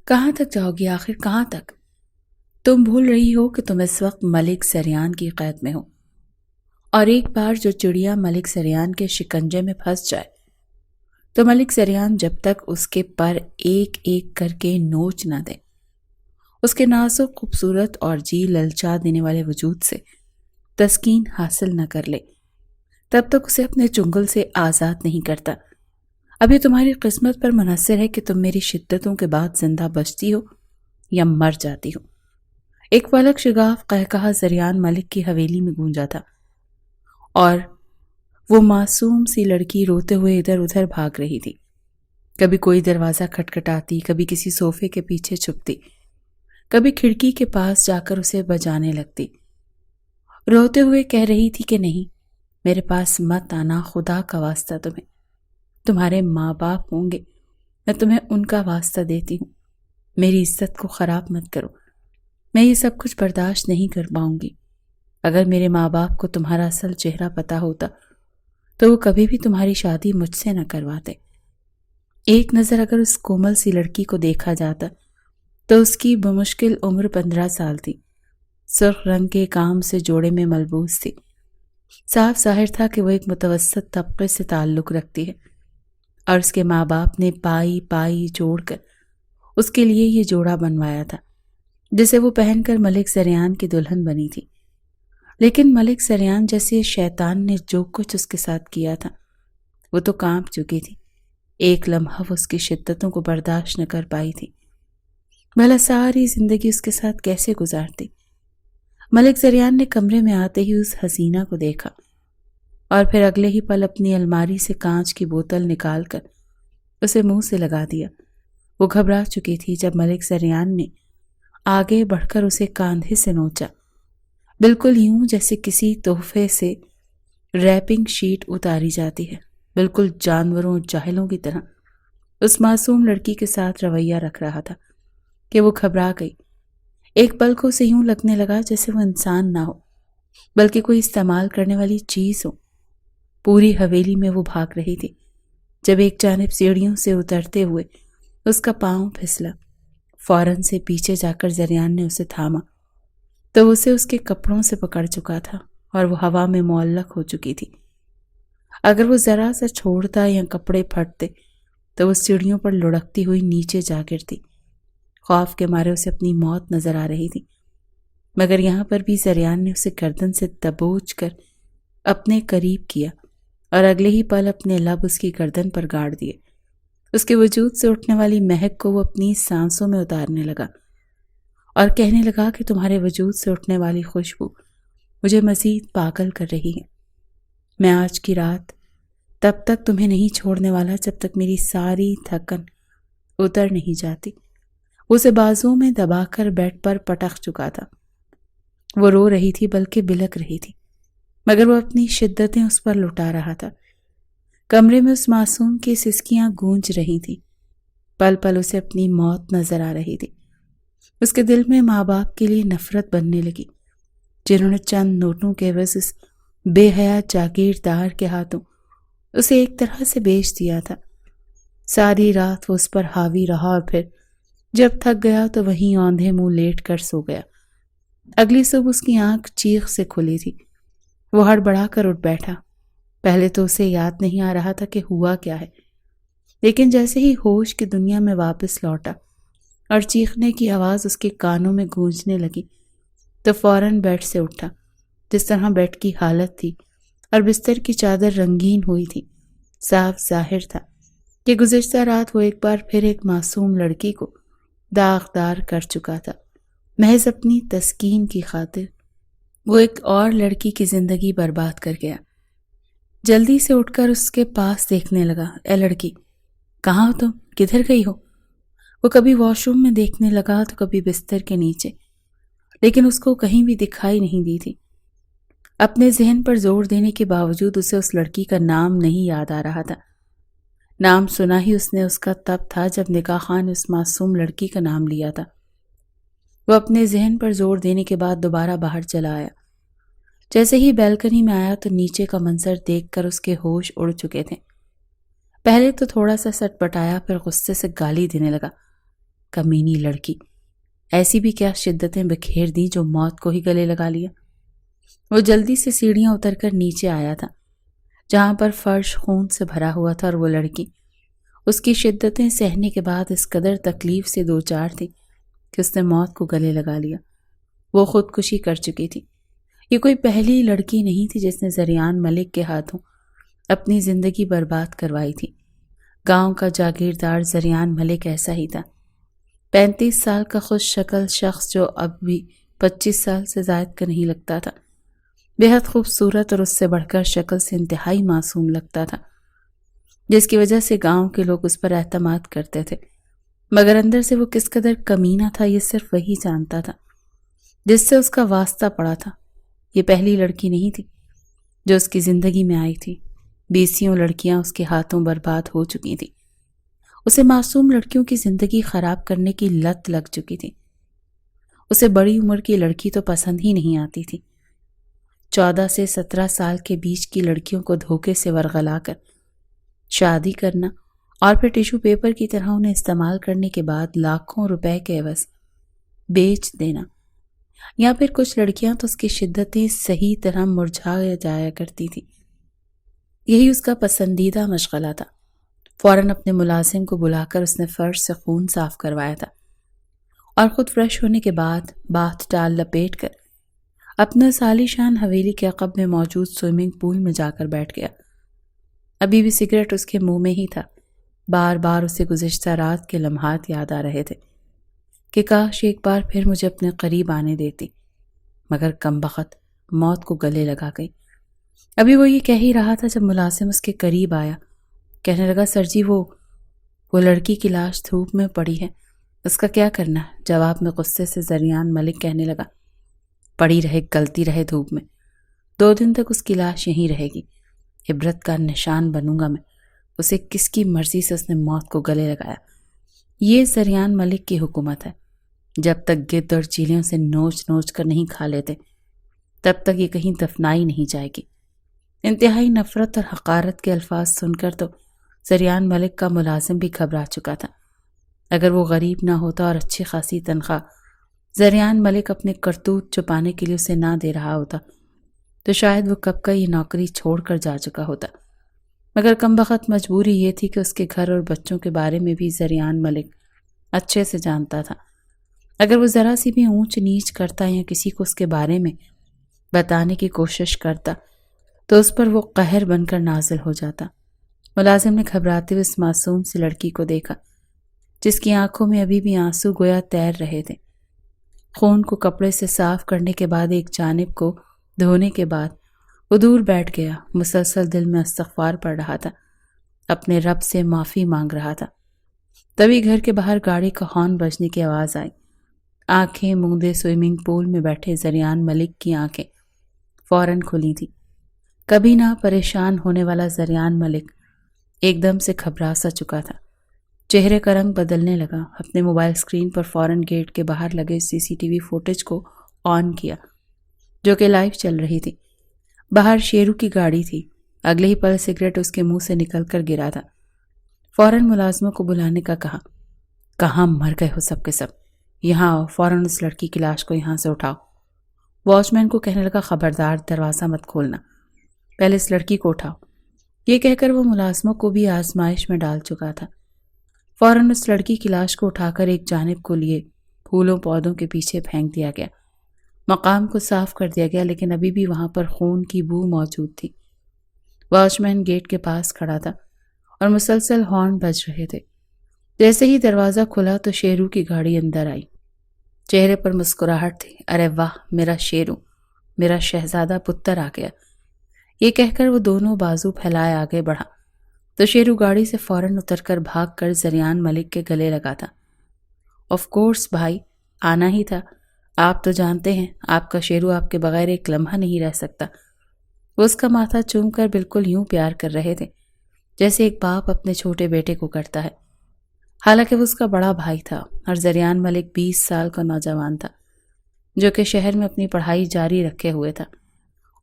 کہاں تک جاؤ گی آخر، کہاں تک؟ تم بھول رہی ہو کہ تم اس وقت ملک سریان کی قید میں ہو، اور ایک بار جو چڑیا ملک سریان کے شکنجے میں پھنس جائے تو ملک سریان جب تک اس کے پر ایک ایک کر کے نوچ نہ دے، اس کے نازک خوبصورت اور جی للچا دینے والے وجود سے تسکین حاصل نہ کر لے، تب تک اسے اپنے چنگل سے آزاد نہیں کرتا۔ اب یہ تمہاری قسمت پر منحصر ہے کہ تم میری شدتوں کے بعد زندہ بچتی ہو یا مر جاتی ہو۔ ایک فلک شگاف قہقہا زریان ملک کی حویلی میں گونجا تھا، اور وہ معصوم سی لڑکی روتے ہوئے ادھر ادھر بھاگ رہی تھی۔ کبھی کوئی دروازہ کھٹکھٹاتی، کبھی کسی صوفے کے پیچھے چھپتی، کبھی کھڑکی کے پاس جا کر اسے بجانے لگتی، روتے ہوئے کہہ رہی تھی کہ نہیں، میرے پاس مت آنا، خدا کا واسطہ تمہیں، تمہارے ماں باپ ہوں گے، میں تمہیں ان کا واسطہ دیتی ہوں، میری عزت کو خراب مت کرو، میں یہ سب کچھ برداشت نہیں کر پاؤں گی۔ اگر میرے ماں باپ کو تمہارا اصل چہرہ پتا ہوتا تو وہ کبھی بھی تمہاری شادی مجھ سے نہ کرواتے۔ ایک نظر اگر اس کومل سی لڑکی کو دیکھا جاتا تو اس کی بمشکل عمر 15 سال تھی، سرخ رنگ کے کام سے جوڑے میں ملبوس تھی، صاف ظاہر تھا کہ وہ ایک متوسط طبقے سے تعلق رکھتی ہے، اور اس کے ماں باپ نے پائی پائی جوڑ کر اس کے لیے یہ جوڑا بنوایا تھا جسے وہ پہن کر ملک سریان کی دلہن بنی تھی۔ لیکن ملک سریان جیسے شیطان نے جو کچھ اس کے ساتھ کیا تھا وہ تو کانپ چکی تھی، ایک لمحہ وہ اس کی شدتوں کو برداشت نہ کر پائی تھی، بھلا ساری زندگی اس کے ساتھ کیسے گزارتی۔ ملک سریان نے کمرے میں آتے ہی اس حسینہ کو دیکھا، اور پھر اگلے ہی پل اپنی الماری سے کانچ کی بوتل نکال کر اسے منہ سے لگا دیا۔ وہ گھبرا چکی تھی جب ملک سریان نے آگے بڑھ کر اسے کاندھے سے نوچا، بالکل یوں جیسے کسی تحفے سے ریپنگ شیٹ اتاری جاتی ہے، بالکل جانوروں جاہلوں کی طرح اس معصوم لڑکی کے ساتھ رویہ رکھ رہا تھا کہ وہ گھبرا گئی۔ ایک پل کو اسے یوں لگنے لگا جیسے وہ انسان نہ ہو بلکہ کوئی استعمال کرنے والی چیز ہو۔ پوری حویلی میں وہ بھاگ رہی تھی جب ایک جانب سیڑھیوں سے اترتے ہوئے اس کا پاؤں پھسلا۔ فوراً سے پیچھے جا کر زریان نے اسے تھاما تو اسے اس کے کپڑوں سے پکڑ چکا تھا اور وہ ہوا میں معلق ہو چکی تھی۔ اگر وہ ذرا سا چھوڑتا یا کپڑے پھٹتے تو وہ سیڑھیوں پر لڑکتی ہوئی نیچے جا گرتی۔ خوف کے مارے اسے اپنی موت نظر آ رہی تھی، مگر یہاں پر بھی زریان نے اسے گردن سے دبوچ کر اپنے قریب کیا اور اگلے ہی پل اپنے لب اس کی گردن پر گاڑ دیے۔ اس کے وجود سے اٹھنے والی مہک کو وہ اپنی سانسوں میں اتارنے لگا اور کہنے لگا کہ تمہارے وجود سے اٹھنے والی خوشبو مجھے مزید پاگل کر رہی ہے۔ میں آج کی رات تب تک تمہیں نہیں چھوڑنے والا جب تک میری ساری تھکن اتر نہیں جاتی۔ وہ اسے بازوؤں میں دبا کر بیڈ پر پٹک چکا تھا۔ وہ رو رہی تھی بلکہ بلک رہی تھی، مگر وہ اپنی شدتیں اس پر لٹا رہا تھا۔ کمرے میں اس معصوم کی سسکیاں گونج رہی تھیں، پل پل اسے اپنی موت نظر آ رہی تھی۔ اس کے دل میں ماں باپ کے لیے نفرت بننے لگی جنہوں نے چند نوٹوں کے عوض اس بے حیا جاگیردار کے ہاتھوں اسے ایک طرح سے بیچ دیا تھا۔ ساری رات وہ اس پر حاوی رہا اور پھر جب تھک گیا تو وہیں اوندھے منہ لیٹ کر سو گیا۔ اگلی صبح اس کی آنکھ چیخ سے کھلی تھی۔ وہ ہڑبڑا کر اٹھ بیٹھا۔ پہلے تو اسے یاد نہیں آ رہا تھا کہ ہوا کیا ہے، لیکن جیسے ہی ہوش کی دنیا میں واپس لوٹا اور چیخنے کی آواز اس کے کانوں میں گونجنے لگی تو فوراً بیڈ سے اٹھا۔ جس طرح بیڈ کی حالت تھی اور بستر کی چادر رنگین ہوئی تھی، صاف ظاہر تھا کہ گزشتہ رات وہ ایک بار پھر ایک معصوم لڑکی کو داغدار کر چکا تھا۔ محض اپنی تسکین کی خاطر وہ ایک اور لڑکی کی زندگی برباد کر گیا۔ جلدی سے اٹھ کر اس کے پاس دیکھنے لگا۔ اے لڑکی، کہاں ہو تم؟ کدھر گئی ہو؟ وہ کبھی واش روم میں دیکھنے لگا تو کبھی بستر کے نیچے، لیکن اس کو کہیں بھی دکھائی نہیں دی تھی۔ اپنے ذہن پر زور دینے کے باوجود اسے اس لڑکی کا نام نہیں یاد آ رہا تھا۔ نام سنا ہی اس نے اس کا تب تھا جب نگاہ خان نے اس معصوم لڑکی کا نام لیا تھا۔ وہ اپنے ذہن پر زور دینے کے بعد دوبارہ باہر چلا آیا۔ جیسے ہی بیلکنی میں آیا تو نیچے کا منظر دیکھ کر اس کے ہوش اڑ چکے تھے۔ پہلے تو تھوڑا سا سٹ پٹایا، پھر غصے سے گالی دینے لگا۔ کمینی لڑکی، ایسی بھی کیا شدتیں بکھیر دی جو موت کو ہی گلے لگا لیا۔ وہ جلدی سے سیڑھیاں اتر کر نیچے آیا تھا جہاں پر فرش خون سے بھرا ہوا تھا، اور وہ لڑکی اس کی شدتیں سہنے کے بعد اس قدر تکلیف سے دوچار تھی کہ اس نے موت کو گلے لگا لیا۔ وہ خودکشی کر چکی تھی۔ یہ کوئی پہلی لڑکی نہیں تھی جس نے زریان ملک کے ہاتھوں اپنی زندگی برباد کروائی تھی۔ گاؤں کا جاگیردار زریان ملک ایسا ہی تھا، 35 سال کا خوش شکل شخص جو اب بھی 25 سال سے زائد کا نہیں لگتا تھا، بے حد خوبصورت اور اس سے بڑھ کر شکل سے انتہائی معصوم لگتا تھا، جس کی وجہ سے گاؤں کے لوگ اس پر اعتماد کرتے تھے۔ مگر اندر سے وہ کس قدر کمینہ تھا یہ صرف وہی جانتا تھا جس سے اس کا واسطہ پڑا تھا۔ یہ پہلی لڑکی نہیں تھی جو اس کی زندگی میں آئی تھی، 20 لڑکیاں اس کے ہاتھوں برباد ہو چکی تھیں۔ اسے معصوم لڑکیوں کی زندگی خراب کرنے کی لت لگ چکی تھی۔ اسے بڑی عمر کی لڑکی تو پسند ہی نہیں آتی تھی۔ 14 سے 17 سال کے بیچ کی لڑکیوں کو دھوکے سے ورغلا کر شادی کرنا اور پھر ٹیشو پیپر کی طرح انہیں استعمال کرنے کے بعد لاکھوں روپے کے عوض بیچ دینا، یا پھر کچھ لڑکیاں تو اس کی شدتیں صحیح طرح مرجھا جایا کرتی تھی۔ یہی اس کا پسندیدہ مشغلہ تھا۔ فوراً اپنے ملازم کو بلا کر اس نے فرش سے خون صاف کروایا تھا اور خود فریش ہونے کے بعد باتھ ٹال لپیٹ کر اپنا سالی شان حویلی کے عقب میں موجود سوئمنگ پول میں جا کر بیٹھ گیا۔ ابھی بھی سگریٹ اس کے منہ میں ہی تھا۔ بار بار اسے گزشتہ رات کے لمحات یاد آ رہے تھے کہ کاش ایک بار پھر مجھے اپنے قریب آنے دیتی، مگر کمبخت موت کو گلے لگا گئی۔ ابھی وہ یہ کہہ ہی رہا تھا جب ملازم اس کے قریب آیا۔ کہنے لگا، سر جی وہ لڑکی کی لاش دھوپ میں پڑی ہے، اس کا کیا کرنا ہے؟ جواب میں غصے سے زریان ملک کہنے لگا، پڑی رہے گلتی رہے دھوپ میں، 2 دن تک اس کی لاش یہیں رہے گی، عبرت کا نشان بنوں گا میں۔ اسے کس کی مرضی سے اس نے موت کو گلے لگایا؟ یہ زریان ملک کی حکومت ہے۔ جب تک گدھ اور چیلیوں سے نوچ نوچ کر نہیں کھا لیتے تب تک یہ کہیں دفنائی نہیں جائے گی۔ انتہائی نفرت اور حقارت کے الفاظ سن کر تو زریان ملک کا ملازم بھی گھبرا چکا تھا۔ اگر وہ غریب نہ ہوتا اور اچھی خاصی تنخواہ زریان ملک اپنے کرتوت چھپانے کے لیے اسے نہ دے رہا ہوتا تو شاید وہ کب کا یہ نوکری چھوڑ کر جا چکا ہوتا۔ مگر کمبخت مجبوری یہ تھی کہ اس کے گھر اور بچوں کے بارے میں بھی زریان ملک اچھے سے جانتا تھا۔ اگر وہ ذرا سی بھی اونچ نیچ کرتا یا کسی کو اس کے بارے میں بتانے کی کوشش کرتا تو اس پر وہ قہر بن کر نازل ہو جاتا۔ ملازم نے گھبراتے ہوئے اس معصوم سی لڑکی کو دیکھا جس کی آنکھوں میں ابھی بھی آنسو گویا تیر رہے تھے۔ خون کو کپڑے سے صاف کرنے کے بعد ایک جانب کو دھونے کے بعد وہ دور بیٹھ گیا، مسلسل دل میں استغفار پڑھ رہا تھا، اپنے رب سے معافی مانگ رہا تھا۔ تبھی گھر کے باہر گاڑی کا ہارن بجنے کی آواز آئی۔ آنکھیں موندے سوئمنگ پول میں بیٹھے زریان ملک کی آنکھیں فوراً کھلی تھی۔ کبھی نہ پریشان ہونے والا زریان ملک ایک دم سے گھبرا سا چکا تھا، چہرے کا رنگ بدلنے لگا۔ اپنے موبائل سکرین پر فوراً گیٹ کے باہر لگے CCTV فوٹیج کو آن کیا جو کہ لائیو چل رہی تھی۔ باہر شیرو کی گاڑی تھی، اگلے ہی پل سگریٹ اس کے منہ سے نکل کر گرا تھا۔ فوراً ملازموں کو بلانے کا کہا۔ کہاں مر گئے ہو سب کے سب؟ یہاں آؤ، فوراً اس لڑکی کی لاش کو یہاں سے اٹھاؤ۔ واچ مین کو کہنے لگا، خبردار دروازہ مت کھولنا، پہلے اس لڑکی کو اٹھاؤ۔ یہ کہہ کر وہ ملازموں کو بھی آزمائش میں ڈال چکا تھا۔ فوراً اس لڑکی کی لاش کو اٹھا کر ایک جانب کو لیے پھولوں پودوں کے پیچھے پھینک دیا گیا۔ مقام کو صاف کر دیا گیا لیکن ابھی بھی وہاں پر خون کی بو موجود تھی۔ واچ مین گیٹ کے پاس کھڑا تھا اور مسلسل ہارن بج رہے تھے۔ جیسے ہی دروازہ کھلا تو شیرو کی گاڑی اندر آئی۔ چہرے پر مسکراہٹ تھی۔ ارے واہ، میرا شیرو، میرا شہزادہ پتر آ گیا۔ یہ کہہ کر وہ دونوں بازو پھیلائے آگے بڑھا تو شیرو گاڑی سے فوراً اتر کر بھاگ کر زریان ملک کے گلے لگا تھا۔ آف کورس بھائی، آنا ہی تھا، آپ تو جانتے ہیں آپ کا شیرو آپ کے بغیر ایک لمحہ نہیں رہ سکتا۔ وہ اس کا ماتھا چوم کر بالکل یوں پیار کر رہے تھے جیسے ایک باپ اپنے چھوٹے بیٹے کو کرتا ہے۔ حالانکہ وہ اس کا بڑا بھائی تھا اور زریان ملک 20 سال کا نوجوان تھا جو کہ شہر میں اپنی پڑھائی جاری رکھے ہوئے تھا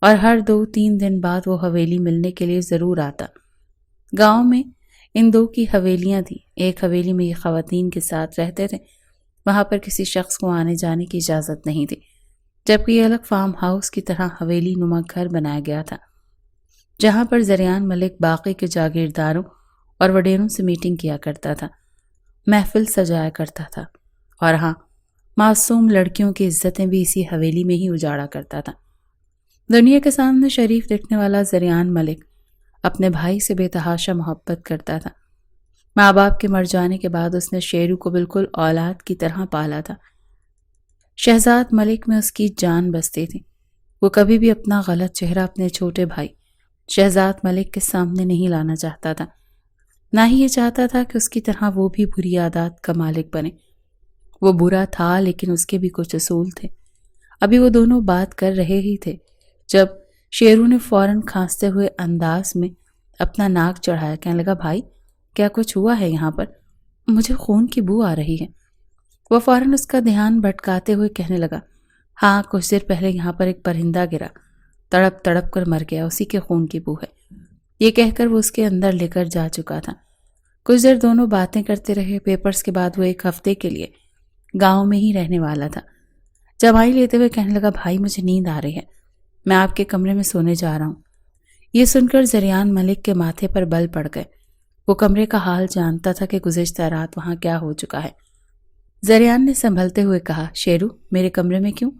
اور ہر 2-3 دن بعد وہ حویلی ملنے کے لیے ضرور آتا۔ گاؤں میں ان 2 کی حویلیاں تھیں۔ ایک حویلی میں یہ خواتین کے ساتھ رہتے تھے وہاں پر کسی شخص کو آنے جانے کی اجازت نہیں تھی، جبکہ یہ الگ فارم ہاؤس کی طرح حویلی نما گھر بنایا گیا تھا جہاں پر زریان ملک باقی کے جاگیرداروں اور وڈیروں سے میٹنگ کیا کرتا تھا، محفل سجایا کرتا تھا، اور ہاں، معصوم لڑکیوں کی عزتیں بھی اسی حویلی میں ہی اجاڑا کرتا تھا۔ دنیا کے سامنے شریف دکھنے والا زریان ملک اپنے بھائی سے بے تحاشا محبت کرتا تھا۔ ماں باپ کے مر جانے کے بعد اس نے شیرو کو بالکل اولاد کی طرح پالا تھا۔ شہزاد ملک میں اس کی جان بستی تھی۔ وہ کبھی بھی اپنا غلط چہرہ اپنے چھوٹے بھائی شہزاد ملک کے سامنے نہیں لانا چاہتا تھا، نہ ہی یہ چاہتا تھا کہ اس کی طرح وہ بھی بری عادات کا مالک بنے۔ وہ برا تھا لیکن اس کے بھی کچھ اصول تھے۔ ابھی وہ دونوں بات کر رہے ہی تھے جب شیرو نے فوراً کھانستے ہوئے انداز میں اپنا ناک چڑھایا، کہنے لگا، بھائی کیا کچھ ہوا ہے یہاں پر؟ مجھے خون کی بو آ رہی ہے۔ وہ فوراً اس کا دھیان بھٹکاتے ہوئے کہنے لگا، ہاں، کچھ دیر پہلے یہاں پر ایک پرندہ گرا، تڑپ تڑپ کر مر گیا، اسی کے خون کی بو ہے۔ یہ کہہ کر وہ اس کے اندر لے کر جا چکا تھا۔ کچھ دیر دونوں باتیں کرتے رہے۔ پیپرز کے بعد وہ ایک ہفتے کے لیے گاؤں میں ہی رہنے والا تھا۔ جمائی لیتے ہوئے کہنے لگا، بھائی مجھے نیند آ رہی ہے، میں آپ کے کمرے میں سونے جا رہا ہوں۔ یہ سن کر زریان ملک کے ماتھے پر بل پڑ گئے۔ وہ کمرے کا حال جانتا تھا کہ گزشتہ رات وہاں کیا ہو چکا ہے۔ زریان نے سنبھلتے ہوئے کہا، شیرو میرے کمرے میں کیوں؟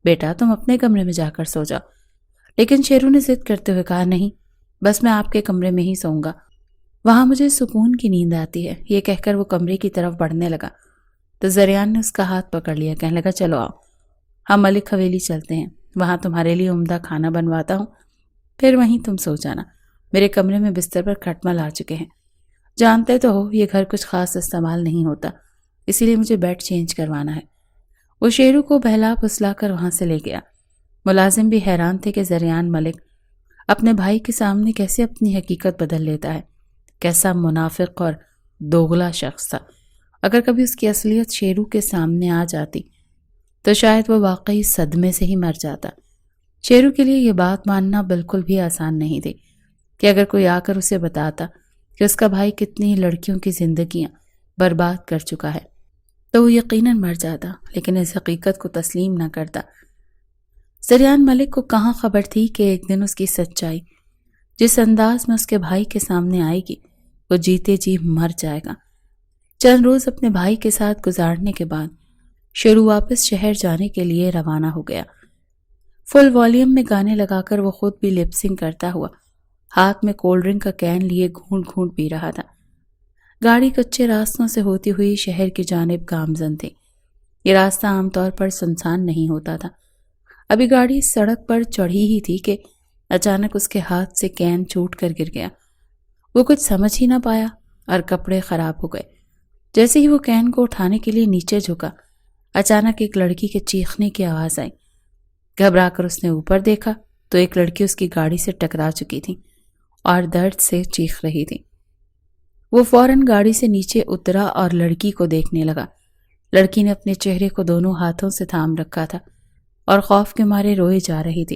بیٹا تم اپنے کمرے میں جا کر سو جاؤ۔ لیکن شیرو نے ضد کرتے ہوئے کہا، نہیں، بس میں آپ کے کمرے میں ہی سوؤں گا، وہاں مجھے سکون کی نیند آتی ہے۔ یہ کہہ کر وہ کمرے کی طرف بڑھنے لگا تو زریان نے اس کا ہاتھ پکڑ لیا، کہنے لگا، چلو آؤ، ہم ملک حویلی چلتے ہیں، وہاں تمہارے لیے عمدہ کھانا بنواتا ہوں، پھر وہیں تم سو جانا۔ میرے کمرے میں بستر پر کھٹمل آ چکے ہیں، جانتے تو ہو یہ گھر کچھ خاص استعمال نہیں ہوتا، اسی لیے مجھے بیڈ چینج کروانا ہے۔ وہ شیرو کو بہلا پھسلا کر وہاں سے لے گیا۔ ملازم بھی حیران تھے کہ زریان ملک اپنے بھائی کے سامنے کیسے اپنی حقیقت بدل لیتا ہے۔ کیسا منافق اور دوغلا شخص تھا۔ اگر کبھی اس کی اصلیت شیرو کے سامنے آ جاتی تو شاید وہ واقعی صدمے سے ہی مر جاتا۔ شیرو کے لیے یہ بات ماننا بالکل بھی آسان نہیں تھی کہ اگر کوئی آ کر اسے بتاتا کہ اس کا بھائی کتنی لڑکیوں کی زندگیاں برباد کر چکا ہے تو وہ یقیناً مر جاتا، لیکن اس حقیقت کو تسلیم نہ کرتا۔ زریان ملک کو کہاں خبر تھی کہ ایک دن اس کی سچائی جس انداز میں اس کے بھائی کے سامنے آئے گی وہ جیتے جی مر جائے گا۔ چند روز اپنے بھائی کے ساتھ گزارنے کے بعد شیرو واپس شہر جانے کے لیے روانہ ہو گیا۔ فل والیوم میں گانے لگا کر وہ خود بھی لپ سنگ کرتا ہوا ہاتھ میں کولڈ ڈرنک کا کین لیے گھونٹ گھونٹ پی رہا تھا۔ گاڑی کچے راستوں سے ہوتی ہوئی شہر کی جانب گامزن تھی۔ یہ راستہ عام طور پر سنسان نہیں ہوتا تھا۔ ابھی گاڑی سڑک پر چڑھی ہی تھی کہ اچانک اس کے ہاتھ سے کین چھوٹ کر گر گیا۔ وہ کچھ سمجھ ہی نہ پایا اور کپڑے خراب ہو گئے۔ جیسے ہی وہ کین کو اٹھانے کے لیے نیچے جھکا، اچانک ایک لڑکی کے چیخنے کی آواز آئی۔ گھبرا کر اس نے اوپر دیکھا تو ایک لڑکی اس کی گاڑی سے ٹکرا چکی تھی اور درد سے چیخ رہی تھی۔ وہ فوراً گاڑی سے نیچے اترا اور لڑکی کو دیکھنے لگا۔ لڑکی نے اپنے چہرے کو دونوں ہاتھوں سے تھام رکھا تھا اور خوف کے مارے روئے جا رہی تھی۔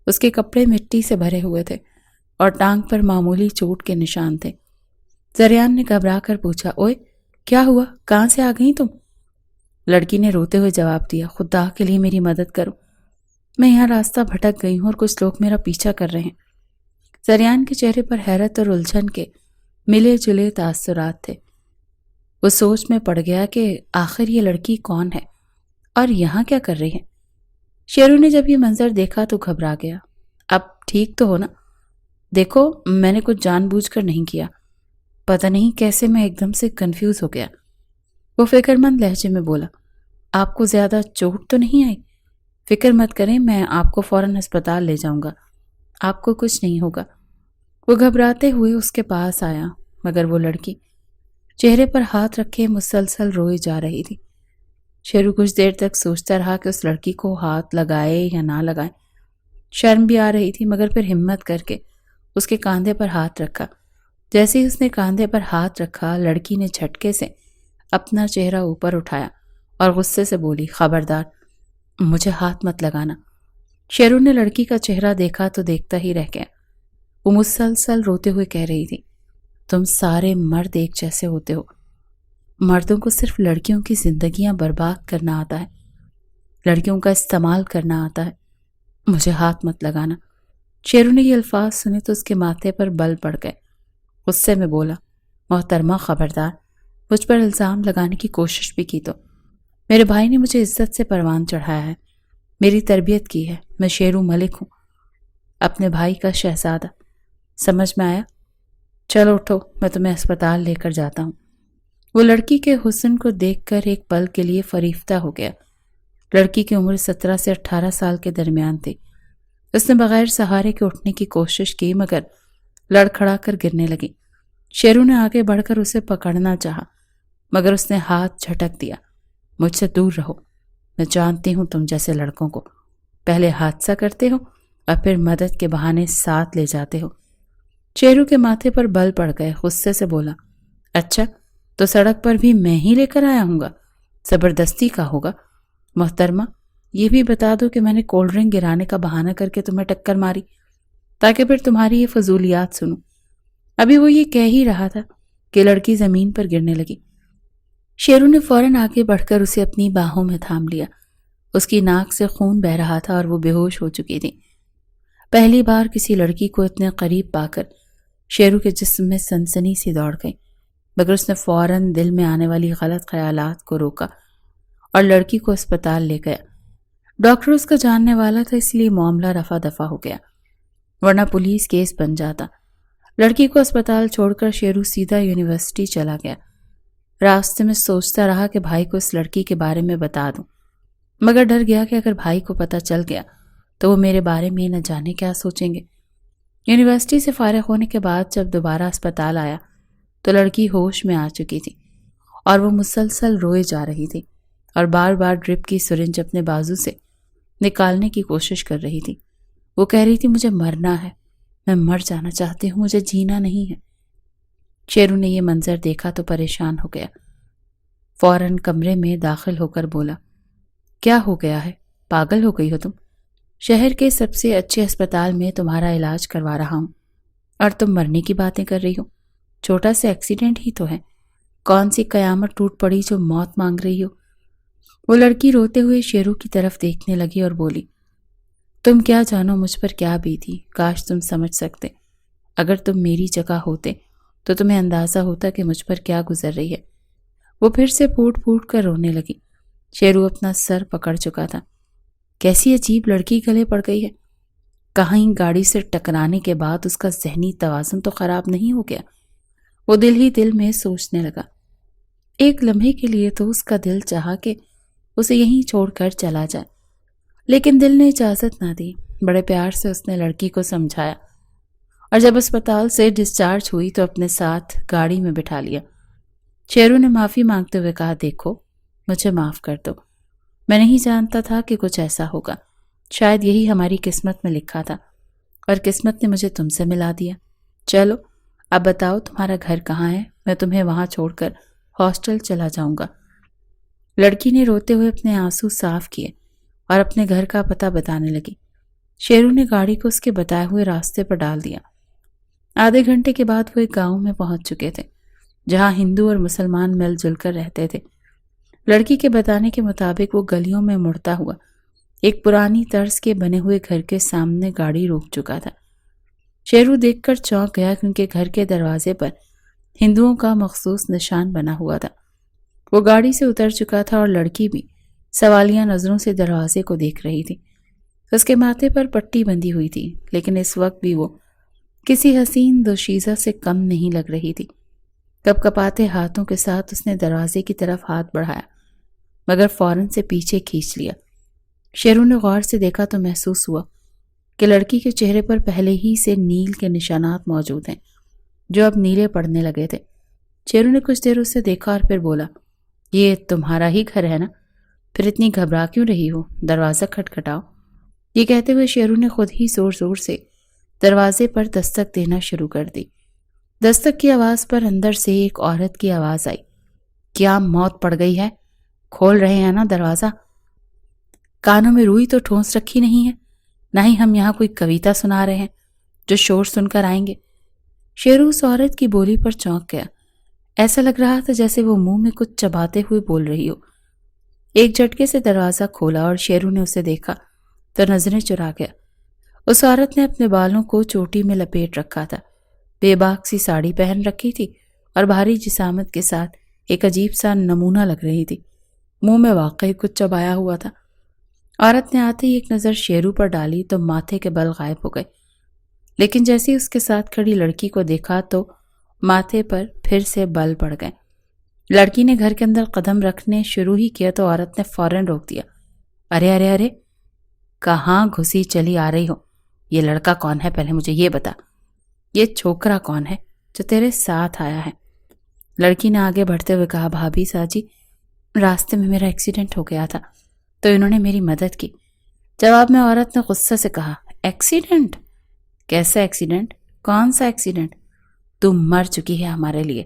اس کے کپڑے مٹی سے بھرے ہوئے تھے اور ٹانگ پر معمولی چوٹ کے نشان تھے۔ زریان نے گھبرا کر پوچھا، اوئے کیا ہوا؟ کہاں سے آ گئی تم؟ لڑکی نے روتے ہوئے جواب دیا، خدا کے لیے میری مدد کرو، میں یہاں راستہ بھٹک گئی ہوں اور کچھ لوگ میرا پیچھا کر رہے ہیں۔ زریان کے چہرے پر حیرت اور الجھن کے ملے جلے تاثرات تھے۔ وہ سوچ میں پڑ گیا کہ آخر یہ لڑکی کون ہے اور یہاں کیا کر رہی ہے۔ شیرو نے جب یہ منظر دیکھا تو گھبرا گیا۔ اب ٹھیک تو ہو نا؟ دیکھو میں نے کچھ جان بوجھ کر نہیں کیا، پتہ نہیں کیسے میں ایک دم سے کنفیوز ہو گیا۔ وہ فکر مند لہجے میں بولا، آپ کو زیادہ چوٹ تو نہیں آئی؟ فکر مت کریں، میں آپ کو فوراً ہسپتال لے جاؤں گا، آپ کو کچھ نہیں ہوگا۔ وہ گھبراتے ہوئے اس کے پاس آیا مگر وہ لڑکی چہرے پر ہاتھ رکھے مسلسل روئے جا رہی تھی۔ شیرو کچھ دیر تک سوچتا رہا کہ اس لڑکی کو ہاتھ لگائے یا نہ لگائے۔ شرم بھی آ رہی تھی مگر پھر ہمت کر کے اس کے کاندھے پر ہاتھ رکھا۔ جیسے ہی اس نے کاندھے پر ہاتھ رکھا، لڑکی نے جھٹکے سے اپنا چہرہ اوپر اٹھایا اور غصے سے بولی، خبردار مجھے ہاتھ مت لگانا۔ شیرو نے لڑکی کا چہرہ دیکھا تو دیکھتا ہی رہ گیا۔ وہ مسلسل روتے ہوئے کہہ رہی تھی، تم سارے مرد ایک جیسے ہوتے ہو، مردوں کو صرف لڑکیوں کی زندگیاں برباد کرنا آتا ہے، لڑکیوں کا استعمال کرنا آتا ہے۔ مجھے ہاتھ مت لگانا۔ شیرو نے یہ الفاظ سنے تو اس کے ماتھے پر بل پڑ گئے۔ غصے میں بولا، محترمہ خبردار، مجھ پر الزام لگانے کی کوشش بھی کی تو میرے بھائی نے مجھے عزت سے پروان چڑھایا ہے، میری تربیت کی ہے، میں شیرو ملک ہوں، اپنے بھائی کا شہزادہ۔ سمجھ میں آیا؟ چلو اٹھو، میں تمہیں اسپتال لے کر جاتا ہوں۔ وہ لڑکی کے حسن کو دیکھ کر ایک پل کے لیے فریفتہ ہو گیا۔ لڑکی کی عمر 17 سے 18 سال کے درمیان تھی۔ اس نے بغیر سہارے کے اٹھنے کی کوشش کی مگر لڑکھڑا کر گرنے لگی۔ شیرو نے آگے بڑھ کر اسے پکڑنا چاہا مگر اس نے ہاتھ جھٹک دیا۔ مجھ سے دور رہو، میں جانتی ہوں تم جیسے لڑکوں کو، پہلے حادثہ کرتے ہو اور پھر مدد کے بہانے ساتھ لے جاتے ہو۔ شیرو کے ماتھے پر بل پڑ گئے، غصے سے بولا، اچھا تو سڑک پر بھی میں ہی لے کر آیا ہوں گا، زبردستی کا ہوگا۔ محترمہ یہ بھی بتا دو کہ میں نے کولڈ ڈرنک گرانے کا بہانہ کر کے تمہیں ٹکر ماری تاکہ پھر تمہاری یہ فضولیات سنوں۔ ابھی وہ یہ کہہ ہی رہا تھا کہ لڑکی زمین پر گرنے لگی۔ شیرو نے فوراً آگے بڑھ کر اسے اپنی باہوں میں تھام لیا۔ اس کی ناک سے خون بہہ رہا تھا اور وہ بے ہوش ہو چکی تھی۔ پہلی بار کسی لڑکی کو اتنے قریب پا کر شیرو کے جسم میں سنسنی سی دوڑ گئی، مگر اس نے فوراً دل میں آنے والی غلط خیالات کو روکا اور لڑکی کو اسپتال لے گیا۔ ڈاکٹر اس کا جاننے والا تھا، اس لیے معاملہ رفع دفع ہو گیا، ورنہ پولیس کیس بن جاتا۔ لڑکی کو اسپتال چھوڑ کر شیرو سیدھا یونیورسٹی چلا گیا۔ راستے میں سوچتا رہا کہ بھائی کو اس لڑکی کے بارے میں بتا دوں، مگر ڈر گیا کہ اگر بھائی کو پتہ چل گیا تو وہ میرے بارے میں نہ جانے کیا سوچیں گے۔ یونیورسٹی سے فارغ ہونے کے بعد جب دوبارہ اسپتال آیا تو لڑکی ہوش میں آ چکی تھی اور وہ مسلسل روئے جا رہی تھی اور بار بار ڈرپ کی سرنج اپنے بازو سے نکالنے کی کوشش کر رہی تھی۔ وہ کہہ رہی تھی، مجھے مرنا ہے، میں مر جانا چاہتی ہوں، مجھے جینا نہیں ہے۔ شیرو نے یہ منظر دیکھا تو پریشان ہو گیا۔ فوراً کمرے میں داخل ہو کر بولا، کیا ہو گیا ہے؟ پاگل ہو گئی ہو تم؟ شہر کے سب سے اچھے اسپتال میں تمہارا علاج کروا رہا ہوں اور تم مرنے کی باتیں کر رہی ہو؟ چھوٹا سا ایکسیڈنٹ ہی تو ہے، کون سی قیامت ٹوٹ پڑی جو موت مانگ رہی ہو؟ وہ لڑکی روتے ہوئے شیرو کی طرف دیکھنے لگی اور بولی، تم کیا جانو مجھ پر کیا بیتی، کاش تم سمجھ سکتے۔ اگر تم میری جگہ ہوتے تو تمہیں اندازہ ہوتا کہ مجھ پر کیا گزر رہی ہے۔ وہ پھر سے پھوٹ پھوٹ کر رونے لگی۔ شیرو اپنا سر پکڑ چکا تھا۔ کیسی عجیب لڑکی گلے پڑ گئی ہے، کہیں گاڑی سے ٹکرانے کے بعد اس کا ذہنی توازن تو خراب نہیں ہو گیا؟ وہ دل ہی دل میں سوچنے لگا۔ ایک لمحے کے لیے تو اس کا دل چاہا کہ اسے یہیں چھوڑ کر چلا جائے، لیکن دل نے اجازت نہ دی۔ بڑے پیار سے اس نے لڑکی کو سمجھایا اور جب اسپتال سے ڈسچارج ہوئی تو اپنے ساتھ گاڑی میں بٹھا لیا۔ شیرو نے معافی مانگتے ہوئے کہا، دیکھو مجھے معاف کر دو، میں نہیں جانتا تھا کہ کچھ ایسا ہوگا، شاید یہی ہماری قسمت میں لکھا تھا اور قسمت نے مجھے تم سے ملا دیا۔ چلو اب بتاؤ تمہارا گھر کہاں ہے، میں تمہیں وہاں چھوڑ کر ہاسٹل چلا جاؤں گا۔ لڑکی نے روتے ہوئے اپنے آنسو صاف کیے اور اپنے گھر کا پتہ بتانے لگی۔ شیرو نے گاڑی کو اس کے بتائے ہوئے راستے پر ڈال دیا۔ آدھے گھنٹے کے بعد وہ ایک گاؤں میں پہنچ چکے تھے جہاں ہندو اور مسلمان مل جل کر رہتے تھے۔ لڑکی کے بتانے کے مطابق وہ گلیوں میں مڑتا ہوا ایک پرانی طرز کے بنے ہوئے گھر کے سامنے گاڑی روک چکا تھا۔ شیرو دیکھ کر چونک گیا کیونکہ گھر کے دروازے پر ہندوؤں کا مخصوص نشان بنا ہوا تھا۔ وہ گاڑی سے اتر چکا تھا اور لڑکی بھی سوالیہ نظروں سے دروازے کو دیکھ رہی تھی۔ اس کے ماتھے پر پٹی بندھی ہوئی تھی، لیکن اس وقت بھی وہ کسی حسین دوشیزہ سے کم نہیں لگ رہی تھی۔ کپ کپاتے ہاتھوں کے ساتھ اس نے دروازے کی طرف ہاتھ بڑھایا مگر فوراً سے پیچھے کھینچ لیا۔ شیرو نے غور سے دیکھا تو محسوس ہوا کہ لڑکی کے چہرے پر پہلے ہی سے نیل کے نشانات موجود ہیں جو اب نیلے پڑنے لگے تھے۔ شیرو نے کچھ دیر اسے دیکھا اور پھر بولا، یہ تمہارا ہی گھر ہے نا؟ پھر اتنی گھبرا کیوں رہی ہو؟ دروازہ کھٹکھٹاؤ۔ یہ کہتے ہوئے شیرو نے خود ہی زور زور سے دروازے پر دستک دینا شروع کر دی۔ دستک کی آواز پر اندر سے ایک عورت کی آواز آئی، کیا موت پڑ گئی ہے؟ کھول رہے ہیں نا دروازہ؟ کانوں میں روئی تو ٹھونس رکھی نہیں ہے، نہ ہی ہم یہاں کوئی کویتا سنا رہے ہیں جو شور سن کر آئیں گے۔ شیرو اس عورت کی بولی پر چونک گیا۔ ایسا لگ رہا تھا جیسے وہ منہ میں کچھ چباتے ہوئے بول رہی ہو۔ ایک جھٹکے سے دروازہ کھولا اور شیرو نے اسے دیکھا تو نظریں چرا گیا۔ اس عورت نے اپنے بالوں کو چوٹی میں لپیٹ رکھا تھا، بے باک سی ساڑی پہن رکھی تھی اور بھاری جسامت کے ساتھ ایک عجیب سا نمونہ لگ رہی تھی۔ منہ میں واقعی کچھ چبایا ہوا تھا۔ عورت نے آتے ہی ایک نظر شیرو پر ڈالی تو ماتھے کے بل غائب ہو گئے، لیکن جیسے اس کے ساتھ کھڑی لڑکی کو دیکھا تو ماتھے پر پھر سے بل پڑ گئے۔ لڑکی نے گھر کے اندر قدم رکھنے شروع ہی کیا تو عورت نے فوراً روک دیا۔ ارے ارے ارے، کہاں گھسی چلی آ رہی ہو؟ یہ لڑکا کون ہے پہلے مجھے یہ بتا۔ یہ چھوکرا کون ہے جو تیرے ساتھ آیا ہے؟ لڑکی نے آگے بڑھتے ہوئے کہا، بھابھی ساجی، راستے میں میرا ایکسیڈنٹ ہو گیا تھا تو انہوں نے میری مدد کی۔ جواب میں عورت نے غصے سے کہا، ایکسیڈنٹ؟ کیسا ایکسیڈنٹ؟ کون سا ایکسیڈنٹ؟ تم مر چکی ہے ہمارے لیے،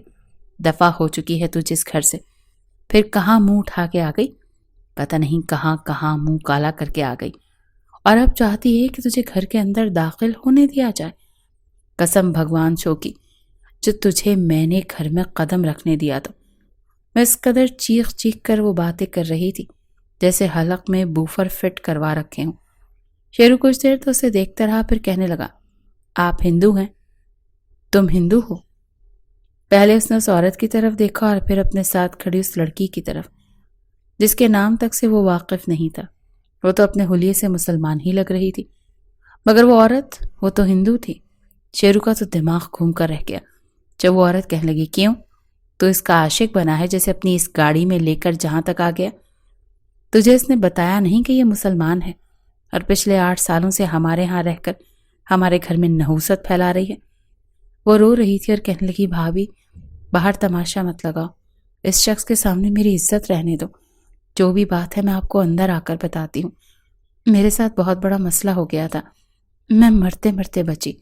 دفع ہو چکی ہے تو جس گھر سے، پھر کہاں منہ اٹھا کے آ گئی؟ پتہ نہیں کہاں کہاں منہ کالا کر کے آ گئی، اور اب چاہتی ہے کہ تجھے گھر کے اندر داخل ہونے دیا جائے۔ قسم بھگوان شو کی، جو تجھے میں نے گھر میں قدم رکھنے دیا تو میں اس قدر چیخ چیخ کر وہ باتیں کر رہی تھی جیسے حلق میں بوفر فٹ کروا رکھے ہوں۔ شیرو کچھ دیر تو اسے دیکھتا رہا، پھر کہنے لگا، آپ ہندو ہیں؟ تم ہندو ہو؟ پہلے اس نے اس عورت کی طرف دیکھا اور پھر اپنے ساتھ کھڑی اس لڑکی کی طرف جس کے نام تک سے وہ واقف نہیں تھا۔ وہ تو اپنے حلیے سے مسلمان ہی لگ رہی تھی، مگر وہ عورت، وہ تو ہندو تھی۔ شیرو کا تو دماغ گھوم کر رہ گیا جب وہ عورت کہنے لگی، کیوں؟ تو اس کا عاشق بنا ہے جیسے اپنی اس گاڑی میں لے کر جہاں تک آ گیا؟ تجھے اس نے بتایا نہیں کہ یہ مسلمان ہے اور پچھلے 8 سالوں سے ہمارے ہاں رہ کر ہمارے گھر میں نحوست پھیلا رہی ہے؟ وہ رو رہی تھی اور کہنے لگی، بھابھی باہر تماشا مت لگاؤ، اس شخص کے سامنے میری عزت رہنے دو۔ جو بھی بات ہے میں آپ کو اندر آ کر بتاتی ہوں۔ میرے ساتھ بہت بڑا مسئلہ ہو گیا تھا، میں مرتے مرتے بچی،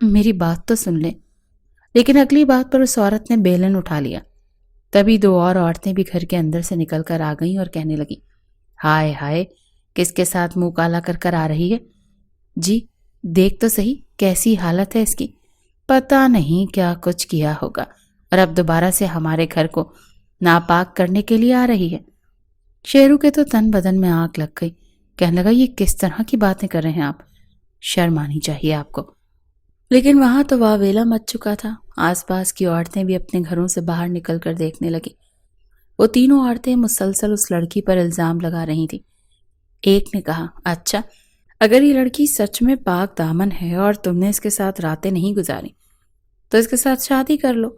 میری بات تو سن لیں۔ لیکن اگلی بات پر اس عورت نے بیلن اٹھا لیا۔ تبھی 2 اور عورتیں بھی گھر کے اندر سے نکل کر آ گئیں اور کہنے لگیں، ہائے ہائے، کس کے ساتھ منہ کالا کر کر آ رہی ہے؟ جی دیکھ تو صحیح کیسی حالت ہے اس کی، پتہ نہیں کیا کچھ کیا ہوگا اور اب دوبارہ سے ہمارے گھر کو ناپاک کرنے کے لیے آ رہی ہے۔ شیرو کے تو تن بدن میں آگ لگ گئی، کہنے لگا، یہ کس طرح کی باتیں کر رہے ہیں آپ؟ شرم آنی چاہیے آپ کو۔ لیکن وہاں تو واویلا مچ چکا تھا۔ آس پاس کی عورتیں بھی اپنے گھروں سے باہر نکل کر دیکھنے لگیں۔ وہ تینوں عورتیں مسلسل اس لڑکی پر الزام لگا رہی تھیں۔ ایک نے کہا، اچھا اگر یہ لڑکی سچ میں پاک دامن ہے اور تم نے اس کے ساتھ راتیں نہیں گزاری تو اس کے ساتھ شادی کر لو۔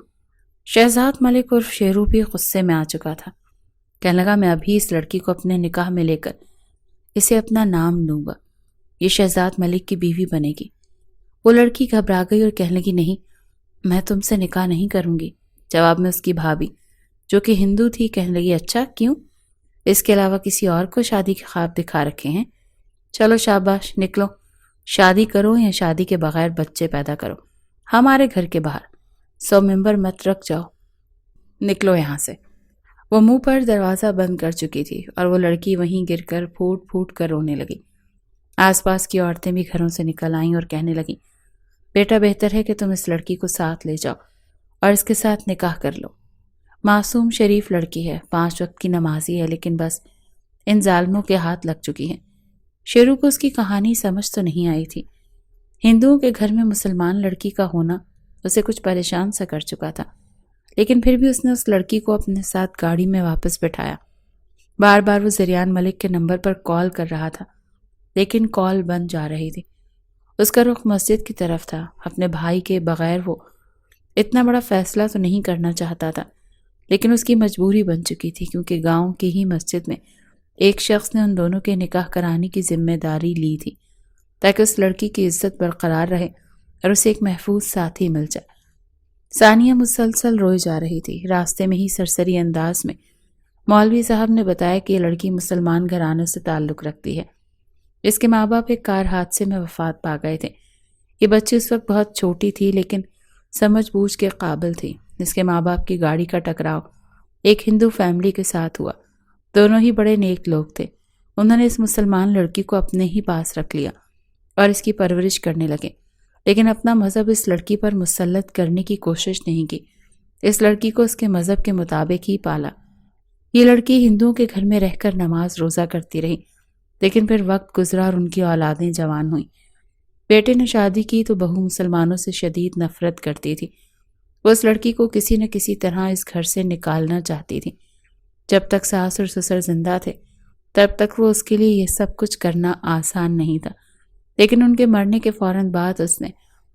شہزاد ملک عرف شیرو بھی غصے میں آ چکا تھا، کہنے لگا، میں ابھی اس لڑکی کو اپنے نکاح میں لے کر اسے اپنا نام دوں گا، یہ شہزاد ملک کی بیوی بنے گی۔ وہ لڑکی گھبرا گئی اور کہنے لگی، نہیں، میں تم سے نکاح نہیں کروں گی۔ جواب میں اس کی بھابھی جو کہ ہندو تھی کہنے لگی، اچھا کیوں؟ اس کے علاوہ کسی اور کو شادی کے خواب دکھا رکھے ہیں؟ چلو شاباش، نکلو، شادی کرو یا شادی کے بغیر بچے پیدا کرو، ہمارے گھر کے باہر 100 ممبر مت رکھ جاؤ، نکلو یہاں سے۔ وہ منہ پر دروازہ بند کر چکی تھی اور وہ لڑکی وہیں گر کر پھوٹ پھوٹ کر رونے لگی۔ آس پاس کی عورتیں بھی گھروں سے نکل آئیں اور کہنے لگیں، بیٹا بہتر ہے کہ تم اس لڑکی کو ساتھ لے جاؤ اور اس کے ساتھ نکاح کر لو۔ معصوم شریف لڑکی ہے، 5 وقت کی نمازی ہے، لیکن بس ان ظالموں کے ہاتھ لگ چکی ہیں۔ شیرو کو اس کی کہانی سمجھ تو نہیں آئی تھی۔ ہندوؤں کے گھر میں مسلمان لڑکی کا ہونا اسے کچھ پریشان سا کر چکا تھا، لیکن پھر بھی اس نے اس لڑکی کو اپنے ساتھ گاڑی میں واپس بٹھایا۔ بار بار وہ زریان ملک کے نمبر پر کال کر رہا تھا، لیکن کال بند جا رہی تھی۔ اس کا رخ مسجد کی طرف تھا۔ اپنے بھائی کے بغیر وہ اتنا بڑا فیصلہ تو نہیں کرنا چاہتا تھا، لیکن اس کی مجبوری بن چکی تھی، کیونکہ گاؤں کی ہی مسجد میں ایک شخص نے ان دونوں کے نکاح کرانے کی ذمہ داری لی تھی تاکہ اس لڑکی کی عزت برقرار رہے اور اسے ایک محفوظ ساتھی مل جائے۔ ثانیہ مسلسل روئی جا رہی تھی۔ راستے میں ہی سرسری انداز میں مولوی صاحب نے بتایا کہ یہ لڑکی مسلمان گھرانوں سے تعلق رکھتی ہے۔ اس کے ماں باپ ایک کار حادثے میں وفات پا گئے تھے۔ یہ بچی اس وقت بہت چھوٹی تھی لیکن سمجھ بوجھ کے قابل تھی۔ اس کے ماں باپ کی گاڑی کا ٹکراؤ ایک ہندو فیملی کے ساتھ ہوا۔ دونوں ہی بڑے نیک لوگ تھے۔ انہوں نے اس مسلمان لڑکی کو اپنے ہی پاس رکھ لیا اور اس کی پرورش کرنے لگے، لیکن اپنا مذہب اس لڑکی پر مسلط کرنے کی کوشش نہیں کی۔ اس لڑکی کو اس کے مذہب کے مطابق ہی پالا۔ یہ لڑکی ہندوؤں کے گھر میں رہ کر نماز روزہ کرتی رہی، لیکن پھر وقت گزرا اور ان کی اولادیں جوان ہوئیں۔ بیٹے نے شادی کی تو بہو مسلمانوں سے شدید نفرت کرتی تھی۔ وہ اس لڑکی کو کسی نہ کسی طرح اس گھر سے نکالنا چاہتی تھی۔ جب تک ساس اور سسر زندہ تھے تب تک وہ اس کے لیے یہ سب کچھ کرنا آسان نہیں تھا، لیکن ان کے مرنے کے فوراً بعد اس نے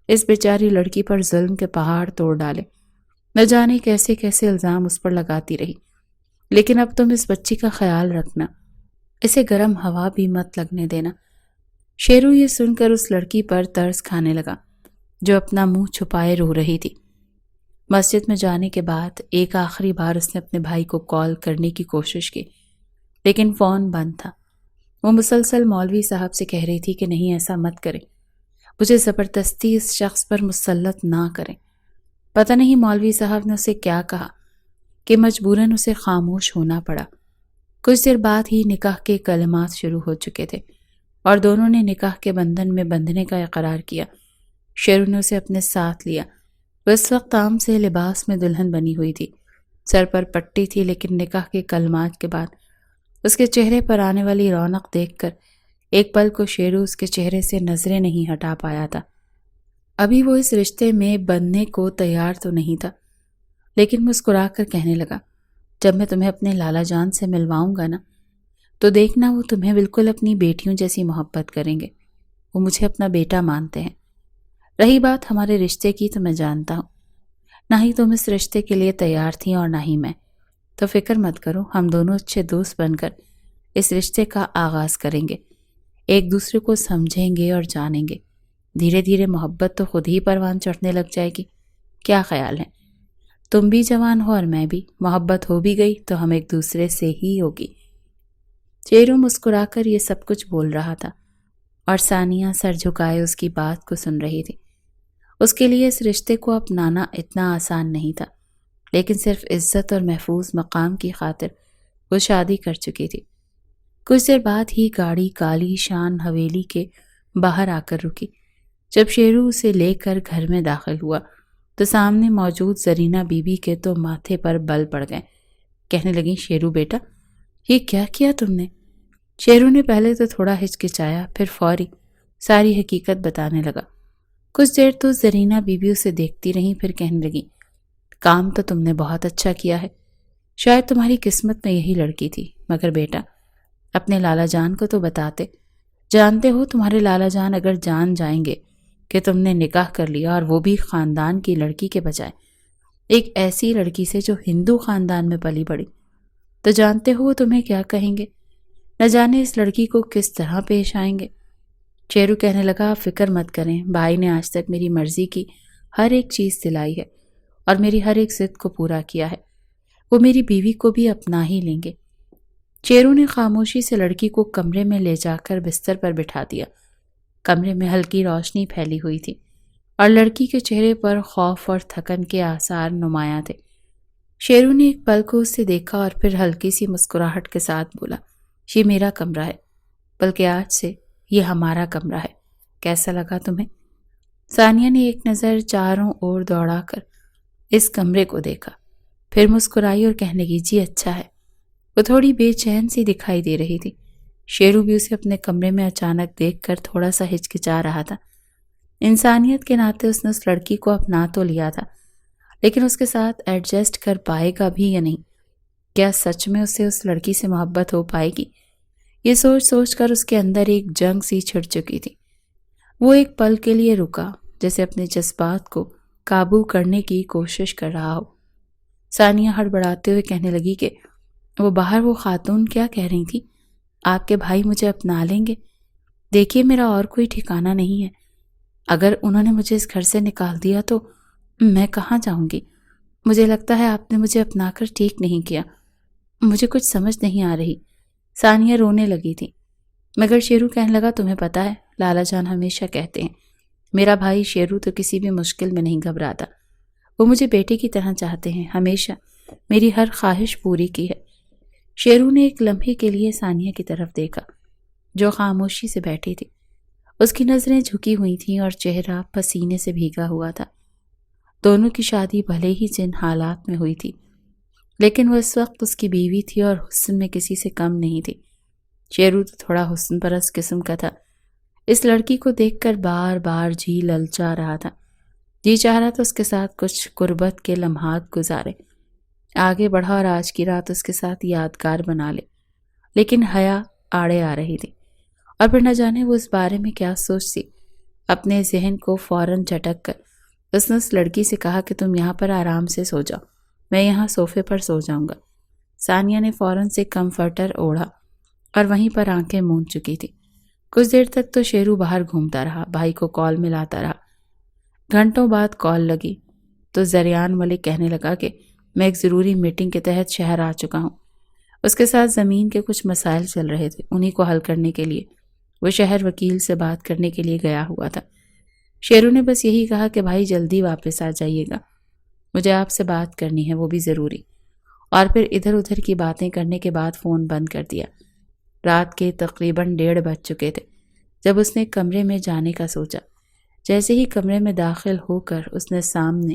اس بیچاری لڑکی پر ظلم کے پہاڑ توڑ ڈالے۔ نہ جانے کیسے کیسے الزام اس پر لگاتی رہی، لیکن اب تم اس بچی کا خیال رکھنا، اسے گرم ہوا بھی مت لگنے دینا۔ شیرو یہ سن کر اس لڑکی پر ترس کھانے لگا جو اپنا منہ چھپائے رو رہی تھی۔ مسجد میں جانے کے بعد ایک آخری بار اس نے اپنے بھائی کو کال کرنے کی کوشش کی، لیکن فون بند تھا۔ وہ مسلسل مولوی صاحب سے کہہ رہی تھی کہ نہیں، ایسا مت کریں، مجھے زبردستی اس شخص پر مسلط نہ کریں۔ پتہ نہیں مولوی صاحب نے اسے کیا کہا کہ مجبوراً اسے خاموش ہونا پڑا۔ کچھ دیر بعد ہی نکاح کے کلمات شروع ہو چکے تھے اور دونوں نے نکاح کے بندھن میں بندھنے کا اقرار کیا۔ شیرو نے اسے اپنے ساتھ لیا۔ وہ اس وقت عام سے لباس میں دلہن بنی ہوئی تھی، سر پر پٹی تھی، لیکن نکاح کے کلمات کے بعد اس کے چہرے پر آنے والی رونق دیکھ کر ایک پل کو شیرو اس کے چہرے سے نظریں نہیں ہٹا پایا تھا۔ ابھی وہ اس رشتے میں بننے کو تیار تو نہیں تھا، لیکن مسکرا کر کہنے لگا، جب میں تمہیں اپنے لالا جان سے ملواؤں گا نا تو دیکھنا وہ تمہیں بالکل اپنی بیٹیوں جیسی محبت کریں گے۔ وہ مجھے اپنا بیٹا مانتے ہیں۔ رہی بات ہمارے رشتے کی تو میں جانتا ہوں، نہ ہی تم اس رشتے کے لیے تیار تھی اور نہ ہی میں، تو فکر مت کرو، ہم دونوں اچھے دوست بن کر اس رشتے کا آغاز کریں گے، ایک دوسرے کو سمجھیں گے اور جانیں گے۔ دھیرے دھیرے محبت تو خود ہی پروان چڑھنے لگ جائے گی۔ کیا خیال ہے؟ تم بھی جوان ہو اور میں بھی، محبت ہو بھی گئی تو ہم ایک دوسرے سے ہی ہوگی۔ شیرو مسکرا کر یہ سب کچھ بول رہا تھا اور ثانیہ سر جھکائے اس کی بات کو سن رہی تھی۔ اس کے لیے اس رشتے کو اپنانا اتنا آسان نہیں تھا، لیکن صرف عزت اور محفوظ مقام کی خاطر وہ شادی کر چکی تھی۔ کچھ دیر بعد ہی گاڑی کالی شان حویلی کے باہر آ کر رکی۔ جب شیرو اسے لے کر گھر میں داخل ہوا تو سامنے موجود زرینہ بی بی کے تو ماتھے پر بل پڑ گئے۔ کہنے لگیں، شیرو بیٹا، یہ کیا کیا تم نے؟ شیرو نے پہلے تو تھوڑا ہچکچایا، پھر فوری ساری حقیقت بتانے لگا۔ کچھ دیر تو زرینہ بی بی اسے دیکھتی رہیں، پھر کہنے لگی، کام تو تم نے بہت اچھا کیا ہے، شاید تمہاری قسمت میں یہی لڑکی تھی، مگر بیٹا اپنے لالا جان کو تو بتاتے۔ جانتے ہو تمہارے لالا جان اگر جان جائیں گے کہ تم نے نکاح کر لیا، اور وہ بھی خاندان کی لڑکی کے بجائے ایک ایسی لڑکی سے جو ہندو خاندان میں پلی بڑی، تو جانتے ہو وہ تمہیں کیا کہیں گے؟ نہ جانے اس لڑکی کو کس طرح پیش آئیں گے۔ شیرو کہنے لگا، آپ فکر مت کریں، بھائی نے آج تک میری مرضی کی ہر ایک چیز دلائی ہے اور میری ہر ایک ضد کو پورا کیا ہے، وہ میری بیوی کو بھی اپنا ہی لیں گے۔ شیرو نے خاموشی سے لڑکی کو کمرے میں لے جا کر بستر پر بٹھا دیا۔ کمرے میں ہلکی روشنی پھیلی ہوئی تھی اور لڑکی کے چہرے پر خوف اور تھکن کے آثار نمایاں تھے۔ شیرو نے ایک پل کو اسے دیکھا اور پھر ہلکی سی مسکراہٹ کے ساتھ بولا، یہ میرا کمرہ ہے، بلکہ آج سے یہ ہمارا کمرہ ہے، کیسا لگا تمہیں؟ ثانیہ نے ایک نظر چاروں اور دوڑا کر اس کمرے کو دیکھا، پھر مسکرائی اور کہنے لگی، جی اچھا ہے۔ وہ تھوڑی بے چین سی دکھائی دے رہی تھی۔ شیرو بھی اسے اپنے کمرے میں اچانک دیکھ کر تھوڑا سا ہچکچا رہا تھا۔ انسانیت کے ناطے اس نے اس لڑکی کو اپنا تو لیا تھا، لیکن اس کے ساتھ ایڈجسٹ کر پائے گا بھی یا نہیں؟ کیا سچ میں اسے اس لڑکی سے محبت ہو پائے گی؟ یہ سوچ سوچ کر اس کے اندر ایک جنگ سی چھڑ چکی تھی۔ وہ ایک پل کے لیے رکا، جیسے اپنے جذبات کو قابو کرنے کی کوشش کر رہا ہو۔ ثانیہ ہڑبڑاتے ہوئے کہنے لگی کہ وہ باہر وہ خاتون کیا کہہ رہی تھی، آپ کے بھائی مجھے اپنا لیں گے؟ دیکھیے میرا اور کوئی ٹھکانہ نہیں ہے، اگر انہوں نے مجھے اس گھر سے نکال دیا تو میں کہاں جاؤں گی؟ مجھے لگتا ہے آپ نے مجھے اپنا کر ٹھیک نہیں کیا، مجھے کچھ سمجھ نہیں آ رہی۔ ثانیہ رونے لگی تھی، مگر شیرو کہنے لگا، تمہیں پتہ ہے لالا جان ہمیشہ کہتے ہیں میرا بھائی شیرو تو کسی بھی مشکل میں نہیں گھبراتا، وہ مجھے بیٹے کی طرح چاہتے ہیں، ہمیشہ میری ہر خواہش پوری کی ہے۔ شیرو نے ایک لمحے کے لیے ثانیہ کی طرف دیکھا جو خاموشی سے بیٹھی تھی۔ اس کی نظریں جھکی ہوئی تھیں اور چہرہ پسینے سے بھیگا ہوا تھا۔ دونوں کی شادی بھلے ہی جن حالات میں ہوئی تھی، لیکن وہ اس وقت اس کی بیوی تھی اور حسن میں کسی سے کم نہیں تھی۔ شیرو تو تھوڑا حسن پرست قسم کا تھا۔ اس لڑکی کو دیکھ کر بار بار جی للچا رہا تھا۔ جی چاہ رہا تھا اس کے ساتھ کچھ قربت کے لمحات گزارے، آگے بڑھا اور آج کی رات اس کے ساتھ یادگار بنا لے، لیکن حیا آڑے آ رہی تھی، اور پھر نہ جانے وہ اس بارے میں کیا سوچتی۔ اپنے ذہن کو فوراً جھٹک کر اس نے اس لڑکی سے کہا کہ تم یہاں پر آرام سے سو جاؤ، میں یہاں صوفے پر سو جاؤں گا۔ ثانیہ نے فوراً سے کمفرٹر اوڑھا اور وہیں پر آنکھیں موند چکی تھی۔ کچھ دیر تک تو شیرو باہر گھومتا رہا، بھائی کو کال ملاتا رہا۔ گھنٹوں بعد کال لگی تو زریان ملک کہنے لگا کہ میں ایک ضروری میٹنگ کے تحت شہر آ چکا ہوں۔ اس کے ساتھ زمین کے کچھ مسائل چل رہے تھے، انہی کو حل کرنے کے لیے وہ شہر وکیل سے بات کرنے کے لیے گیا ہوا تھا۔ شیرو نے بس یہی کہا کہ بھائی جلدی واپس آ جائیے گا، مجھے آپ سے بات کرنی ہے، وہ بھی ضروری، اور پھر ادھر ادھر کی باتیں کرنے کے بعد فون بند کر دیا۔ رات کے تقریباً 1:30 بج چکے تھے جب اس نے کمرے میں جانے کا سوچا۔ جیسے ہی کمرے میں داخل ہو کر اس نے سامنے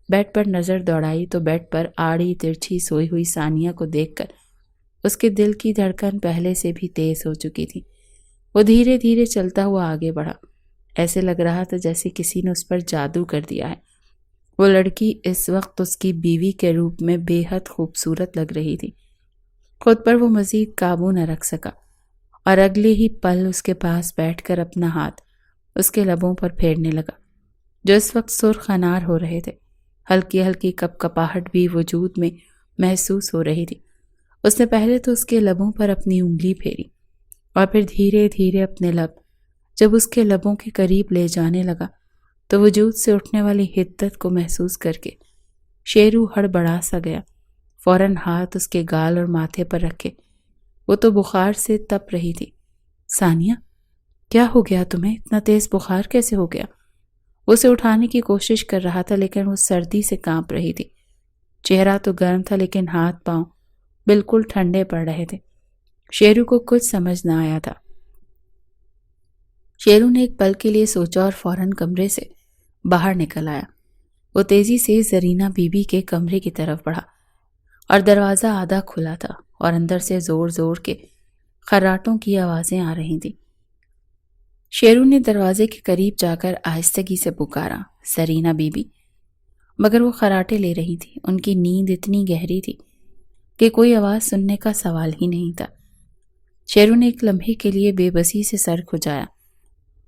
بیڈ پر نظر دوڑائی تو بیڈ پر آڑی ترچھی سوئی ہوئی ثانیہ کو دیکھ کر اس کے دل کی دھڑکن پہلے سے بھی تیز ہو چکی تھی۔ وہ دھیرے دھیرے چلتا ہوا آگے بڑھا، ایسے لگ رہا تھا جیسے کسی نے اس پر جادو کر دیا ہے۔ وہ لڑکی اس وقت اس کی بیوی کے روپ میں بے حد خوبصورت لگ رہی تھی۔ خود پر وہ مزید قابو نہ رکھ سکا اور اگلے ہی پل اس کے پاس بیٹھ کر اپنا ہاتھ اس کے لبوں پر پھیرنے لگا، جو اس وقت سرخ انار ہو رہے تھے۔ ہلکی ہلکی کپ کپاہٹ بھی وجود میں محسوس ہو رہی تھی۔ اس نے پہلے تو اس کے لبوں پر اپنی انگلی پھیری اور پھر دھیرے دھیرے اپنے لب جب اس کے لبوں کے قریب لے جانے لگا تو وجود سے اٹھنے والی حدت کو محسوس کر کے شیرو ہڑبڑا سا گیا۔ فوراً ہاتھ اس کے گال اور ماتھے پر رکھے، وہ تو بخار سے تپ رہی تھی۔ ثانیہ، کیا ہو گیا تمہیں؟ اتنا تیز بخار کیسے ہو گیا؟ وہ اسے اٹھانے کی کوشش کر رہا تھا لیکن وہ سردی سے کانپ رہی تھی۔ چہرہ تو گرم تھا لیکن ہاتھ پاؤں بالکل ٹھنڈے پڑ رہے تھے۔ شیرو کو کچھ سمجھ نہ آیا تھا۔ شیرو نے ایک پل کے لیے سوچا اور فوراً کمرے سے باہر نکل آیا۔ وہ تیزی سے زرینہ بی بی کے کمرے کی طرف بڑھا اور دروازہ آدھا کھلا تھا اور اندر سے زور زور کے خراٹوں کی آوازیں آ رہی تھیں۔ شیرو نے دروازے کے قریب جا کر آہستگی سے پکارا، زرینہ بی بی، مگر وہ خراٹے لے رہی تھی۔ ان کی نیند اتنی گہری تھی کہ کوئی آواز سننے کا سوال ہی نہیں تھا۔ شیرو نے ایک لمحے کے لیے بے بسی سے سر کھجایا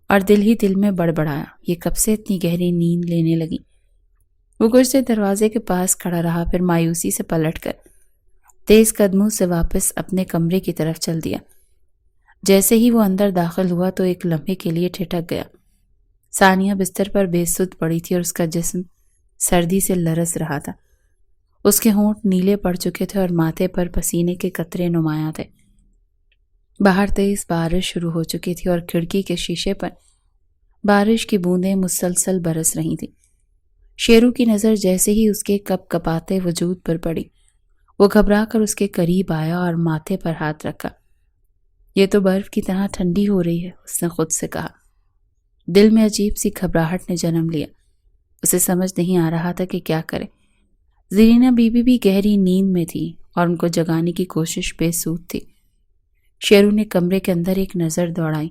اور دل ہی دل میں بڑبڑایا، یہ کب سے اتنی گہری نیند لینے لگی۔ وہ کچھ دیر دروازے کے پاس کھڑا رہا، پھر مایوسی سے پلٹ کر تیز قدموں سے واپس اپنے کمرے کی طرف چل دیا۔ جیسے ہی وہ اندر داخل ہوا تو ایک لمحے کے لیے ٹھٹک گیا۔ ثانیہ بستر پر بے سدھ پڑی تھی اور اس کا جسم سردی سے لرز رہا تھا۔ اس کے ہونٹ نیلے پڑ چکے تھے اور ماتھے پر پسینے کے قطرے نمایاں تھے۔ باہر تیز بارش شروع ہو چکی تھی اور کھڑکی کے شیشے پر بارش کی بوندیں مسلسل برس رہی تھیں۔ شیرو کی نظر جیسے ہی اس کے کپ کپاتے وجود پر پڑی، وہ گھبرا کر اس کے قریب آیا اور ماتھے پر ہاتھ رکھا۔ یہ تو برف کی طرح ٹھنڈی ہو رہی ہے، اس نے خود سے کہا۔ دل میں عجیب سی گھبراہٹ نے جنم لیا۔ اسے سمجھ نہیں آ رہا تھا کہ کیا کرے۔ زرینہ بی بی بھی گہری نیند میں تھی اور ان کو جگانے کی کوشش بے سود تھی۔ شیرو نے کمرے کے اندر ایک نظر دوڑائی۔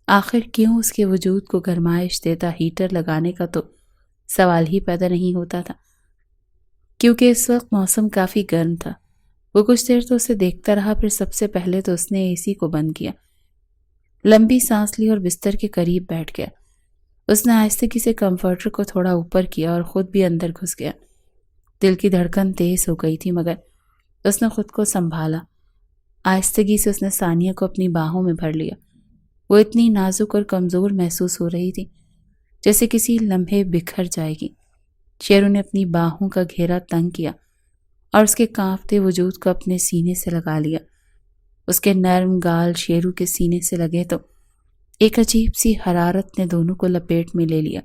آخر کیوں اس کے وجود کو گرمائش دیتا ہیٹر لگانے کا تو سوال ہی پیدا نہیں ہوتا تھا، کیونکہ اس وقت موسم کافی گرم تھا۔ وہ کچھ دیر تو اسے دیکھتا رہا، پھر سب سے پہلے تو اس نے اے سی کو بند کیا، لمبی سانس لی اور بستر کے قریب بیٹھ گیا۔ اس نے آہستگی سے کمفرٹر کو تھوڑا اوپر کیا اور خود بھی اندر گھس گیا۔ دل کی دھڑکن تیز ہو گئی تھی مگر اس نے خود کو سنبھالا۔ آہستگی سے اس نے ثانیہ کو اپنی باہوں میں بھر لیا۔ وہ اتنی نازک اور کمزور محسوس ہو رہی تھی جیسے کسی لمحے بکھر جائے گی۔ شیرو نے اپنی باہوں کا گھیرا تنگ کیا اور اس کے کانپتے وجود کو اپنے سینے سے لگا لیا۔ اس کے نرم گال شیرو کے سینے سے لگے تو ایک عجیب سی حرارت نے دونوں کو لپیٹ میں لے لیا۔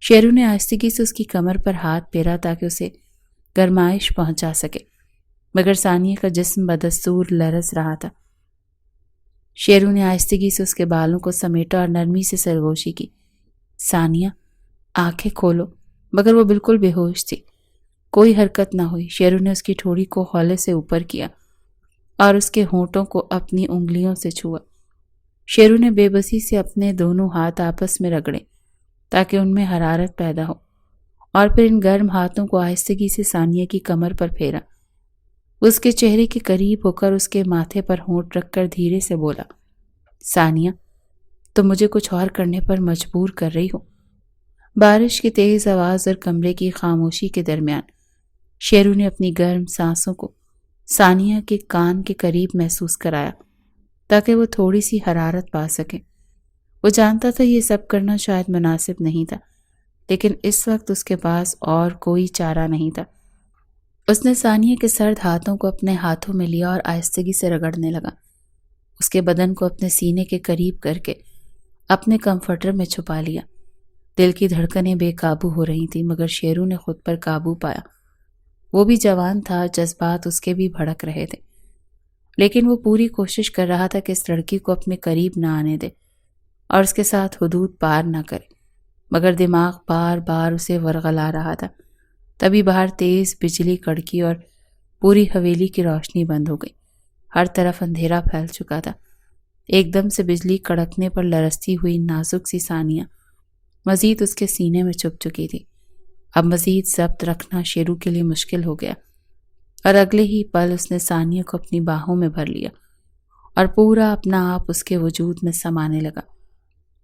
شیرو نے آہستگی سے اس کی کمر پر ہاتھ پھیرا تاکہ اسے گرمائش پہنچا سکے، مگر ثانیہ کا جسم بدستور لرز رہا تھا۔ شیرو نے آہستگی سے اس کے بالوں کو سمیٹا اور نرمی سے سرگوشی کی۔ ثانیہ، آنکھیں کھولو، مگر وہ بالکل بے ہوش تھی، کوئی حرکت نہ ہوئی۔ شیرو نے اس کی ٹھوڑی کو ہولے سے اوپر کیا اور اس کے ہونٹوں کو اپنی انگلیوں سے چھوا۔ شیرو نے بے بسی سے اپنے دونوں ہاتھ آپس میں رگڑے تاکہ ان میں حرارت پیدا ہو، اور پھر ان گرم ہاتھوں کو آہستگی سے ثانیہ کی کمر پر پھیرا۔ اس کے چہرے کے قریب ہو کر اس کے ماتھے پر ہونٹ رکھ کر دھیرے سے بولا، ثانیہ، تم مجھے کچھ اور کرنے پر مجبور کر رہی ہو۔ بارش کی تیز آواز اور کمرے کی خاموشی کے درمیان شیرو نے اپنی گرم سانسوں کو ثانیہ کے کان کے قریب محسوس کرایا تاکہ وہ تھوڑی سی حرارت پا سکے۔ وہ جانتا تھا یہ سب کرنا شاید مناسب نہیں تھا، لیکن اس وقت اس کے پاس اور کوئی چارہ نہیں تھا۔ اس نے ثانیہ کے سرد ہاتھوں کو اپنے ہاتھوں میں لیا اور آہستگی سے رگڑنے لگا، اس کے بدن کو اپنے سینے کے قریب کر کے اپنے کمفرٹر میں چھپا لیا۔ دل کی دھڑکنیں بے قابو ہو رہی تھیں، مگر شیرو نے خود پر قابو پایا۔ وہ بھی جوان تھا، جذبات اس کے بھی بھڑک رہے تھے، لیکن وہ پوری کوشش کر رہا تھا کہ اس لڑکی کو اپنے قریب نہ آنے دے اور اس کے ساتھ حدود پار نہ کرے، مگر دماغ بار بار اسے ورغلا رہا تھا۔ تبھی باہر تیز بجلی کڑکی اور پوری حویلی کی روشنی بند ہو گئی۔ ہر طرف اندھیرا پھیل چکا تھا۔ ایک دم سے بجلی کڑکنے پر لرزتی ہوئی نازک سی ثانیہ مزید اس کے سینے میں چھپ چکی تھی۔ اب مزید ضبط رکھنا شیرو کے لیے مشکل ہو گیا، اور اگلے ہی پل اس نے ثانیہ کو اپنی باہوں میں بھر لیا اور پورا اپنا آپ اس کے وجود میں سمانے لگا۔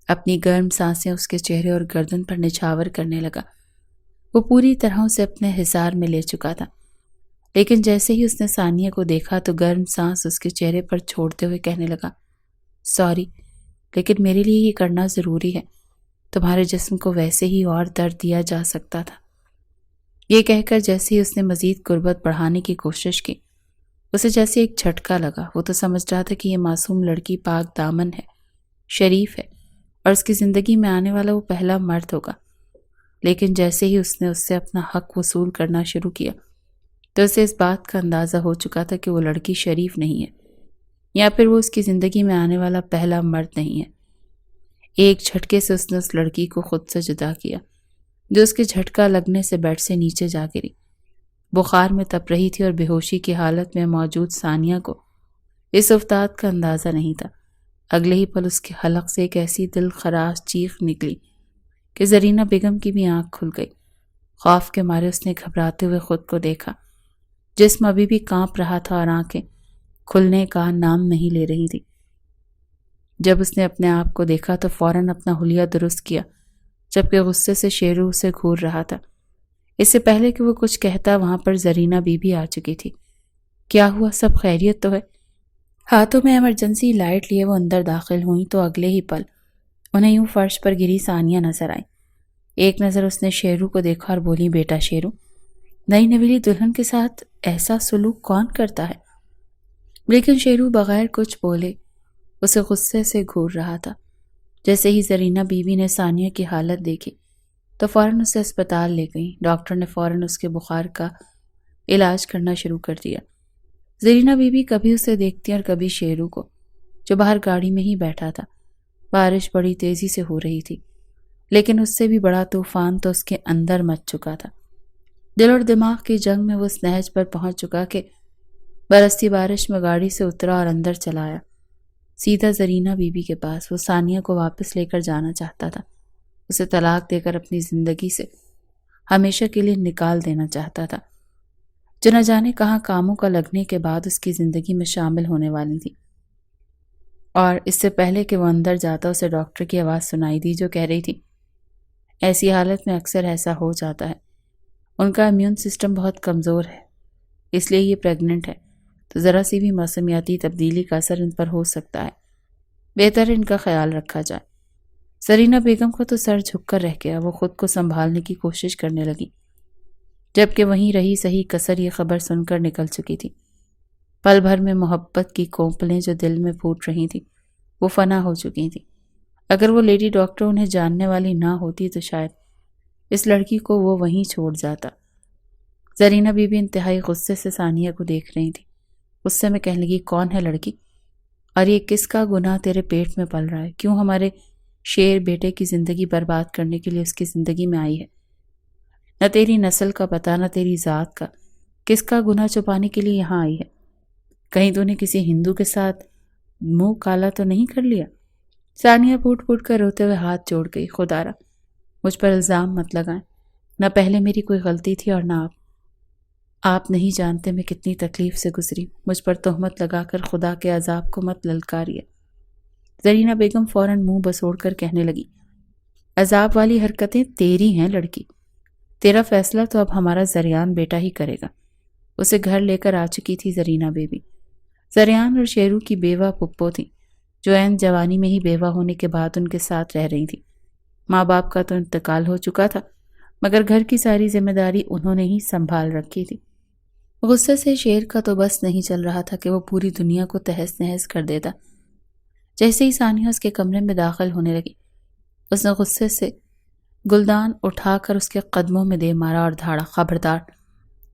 اپنی گرم سانسیں اس کے چہرے اور گردن پر نچھاور کرنے لگا۔ وہ پوری طرح سے اپنے حصار میں لے چکا تھا، لیکن جیسے ہی اس نے ثانیہ کو دیکھا تو گرم سانس اس کے چہرے پر چھوڑتے ہوئے کہنے لگا، سوری، لیکن میرے لیے یہ کرنا ضروری ہے۔ تمہارے جسم کو ویسے ہی اور درد دیا جا سکتا تھا۔ یہ کہہ کر جیسے ہی اس نے مزید قربت بڑھانے کی کوشش کی، اسے جیسے ایک جھٹکا لگا۔ وہ تو سمجھ رہا تھا کہ یہ معصوم لڑکی پاک دامن ہے، شریف ہے، اور اس کی زندگی میں آنے والا وہ پہلا مرد ہوگا، لیکن جیسے ہی اس نے اس سے اپنا حق وصول کرنا شروع کیا تو اسے اس بات کا اندازہ ہو چکا تھا کہ وہ لڑکی شریف نہیں ہے، یا پھر وہ اس کی زندگی میں آنے والا پہلا مرد نہیں ہے۔ ایک جھٹکے سے اس نے اس لڑکی کو خود سے جدا کیا، جو اس کے جھٹکا لگنے سے بیڈ سے نیچے جا گری۔ بخار میں تپ رہی تھی اور بے ہوشی کی حالت میں موجود ثانیہ کو اس افتاد کا اندازہ نہیں تھا۔ اگلے ہی پل اس کے حلق سے ایک ایسی دل خراش چیخ نکلی کہ زرینہ بیگم کی بھی آنکھ کھل گئی۔ خوف کے مارے اس نے گھبراتے ہوئے خود کو دیکھا۔ جسم ابھی بھی کانپ رہا تھا اور آنکھیں کھلنے کا نام نہیں لے رہی تھی۔ جب اس نے اپنے آپ کو دیکھا تو فوراً اپنا حلیہ درست کیا، جبکہ غصے سے شیرو اسے گھور رہا تھا۔ اس سے پہلے کہ وہ کچھ کہتا وہاں پر زرینہ بی بھی آ چکی تھی۔ کیا ہوا؟ سب خیریت تو ہے؟ ہاتھوں میں ایمرجنسی لائٹ لیے وہ اندر داخل ہوئیں تو اگلے ہی پل انہیں یوں فرش پر گری ثانیہ نظر آئی۔ ایک نظر اس نے شیرو کو دیکھا اور بولی، بیٹا شیرو، نئی نویلی دلہن کے ساتھ ایسا سلوک کون کرتا ہے؟ لیکن شیرو بغیر کچھ بولے اسے غصے سے گھور رہا تھا۔ جیسے ہی زرینہ بیوی نے ثانیہ کی حالت دیکھی تو فوراً اسے اسپتال لے گئی۔ ڈاکٹر نے فوراً اس کے بخار کا علاج کرنا شروع کر دیا۔ زرینہ بیوی کبھی اسے دیکھتی اور کبھی شیرو کو، جو باہر گاڑی میں ہی بیٹھا تھا۔ بارش بڑی تیزی سے ہو رہی تھی، لیکن اس سے بھی بڑا طوفان تو اس کے اندر مچ چکا تھا۔ دل اور دماغ کی جنگ میں وہ اس نہج پر پہنچ چکا کہ برستی بارش میں گاڑی سے اترا اور اندر چلا آیا، سیدھا زرینہ بیوی کے پاس۔ وہ ثانیہ کو واپس لے کر جانا چاہتا تھا، اسے طلاق دے کر اپنی زندگی سے ہمیشہ کے لیے نکال دینا چاہتا تھا، جو نہ جانے کہاں کاموں کا لگنے کے بعد اس کی زندگی میں شامل ہونے والی تھی۔ اور اس سے پہلے کہ وہ اندر جاتا اسے ڈاکٹر کی آواز سنائی دی، جو کہہ رہی تھی، ایسی حالت میں اکثر ایسا ہو جاتا ہے، ان کا امیون سسٹم بہت کمزور ہے، اس لیے یہ پریگننٹ ہے، تو ذرا سی بھی موسمیاتی تبدیلی کا اثر ان پر ہو سکتا ہے، بہتر ان کا خیال رکھا جائے۔ زرینہ بیگم کو تو سر جھک کر رہ گیا۔ وہ خود کو سنبھالنے کی کوشش کرنے لگی، جبکہ وہیں رہی صحیح کسر یہ خبر سن کر نکل چکی تھی۔ پل بھر میں محبت کی کونپلیں جو دل میں پھوٹ رہی تھیں وہ فنا ہو چکی تھیں۔ اگر وہ لیڈی ڈاکٹر انہیں جاننے والی نہ ہوتی تو شاید اس لڑکی کو وہ وہیں چھوڑ جاتا۔ زرینہ بی بی انتہائی غصے سے ثانیہ کو دیکھ رہی تھی۔ غصے میں کہنے لگی، کون ہے لڑکی؟ اور یہ کس کا گناہ تیرے پیٹ میں پل رہا ہے؟ کیوں ہمارے شیر بیٹے کی زندگی برباد کرنے کے لیے اس کی زندگی میں آئی ہے؟ نہ تیری نسل کا پتہ، نہ تیری ذات کا، کس کا گناہ چھپانے کے لیے یہاں آئی ہے؟ کہیں تو نے کسی ہندو کے ساتھ منہ کالا تو نہیں کر لیا؟ ثانیہ پھوٹ پھوٹ کر روتے ہوئے ہاتھ جوڑ گئی۔ خدا را، مجھ پر الزام مت لگائیں، نہ پہلے میری کوئی غلطی تھی اور نہ آپ نہیں جانتے میں کتنی تکلیف سے گزری۔ مجھ پر تہمت لگا کر خدا کے عذاب کو مت للکاریے۔ زرینہ بیگم فوراً منہ بسوڑ کر کہنے لگی، عذاب والی حرکتیں تیری ہیں لڑکی، تیرا فیصلہ تو اب ہمارا زریان بیٹا ہی کرے گا۔ اسے گھر لے کر آ چکی تھی زرینہ بیوی۔ زریان اور شیرو کی بیوہ پپو تھی، جو عین جوانی میں ہی بیوہ ہونے کے بعد ان کے ساتھ رہ رہی تھی۔ ماں باپ کا تو انتقال ہو چکا تھا، مگر گھر کی ساری ذمہ داری انہوں نے ہی سنبھال رکھی تھی۔ غصے سے شیر کا تو بس نہیں چل رہا تھا کہ وہ پوری دنیا کو تہس نہس کر دیتا۔ جیسے ہی ثانیہ اس کے کمرے میں داخل ہونے لگی، اس نے غصے سے گلدان اٹھا کر اس کے قدموں میں دے مارا اور دھاڑا، خبردار،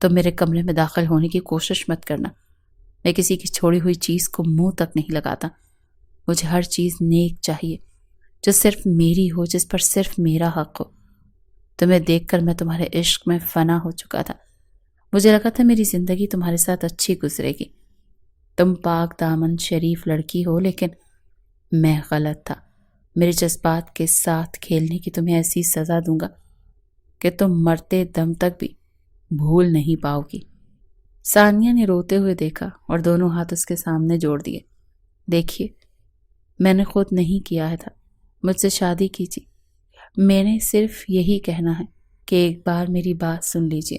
تم میرے کمرے میں داخل ہونے کی کوشش مت کرنا۔ میں کسی کی چھوڑی ہوئی چیز کو منہ تک نہیں لگاتا۔ مجھے ہر چیز نیک چاہیے، جو صرف میری ہو، جس پر صرف میرا حق ہو۔ تمہیں دیکھ کر میں تمہارے عشق میں فنا ہو چکا تھا۔ مجھے لگا تھا میری زندگی تمہارے ساتھ اچھی گزرے گی، تم پاک دامن شریف لڑکی ہو، لیکن میں غلط تھا۔ میرے جذبات کے ساتھ کھیلنے کی تمہیں ایسی سزا دوں گا کہ تم مرتے دم تک بھی بھول نہیں پاؤ گی۔ ثانیہ نے روتے ہوئے دیکھا اور دونوں ہاتھ اس کے سامنے جوڑ دیے۔ دیکھیے، میں نے خود نہیں کیا تھا، مجھ سے شادی کیجیے۔ میں نے صرف یہی کہنا ہے کہ ایک بار میری بات سن لیجیے۔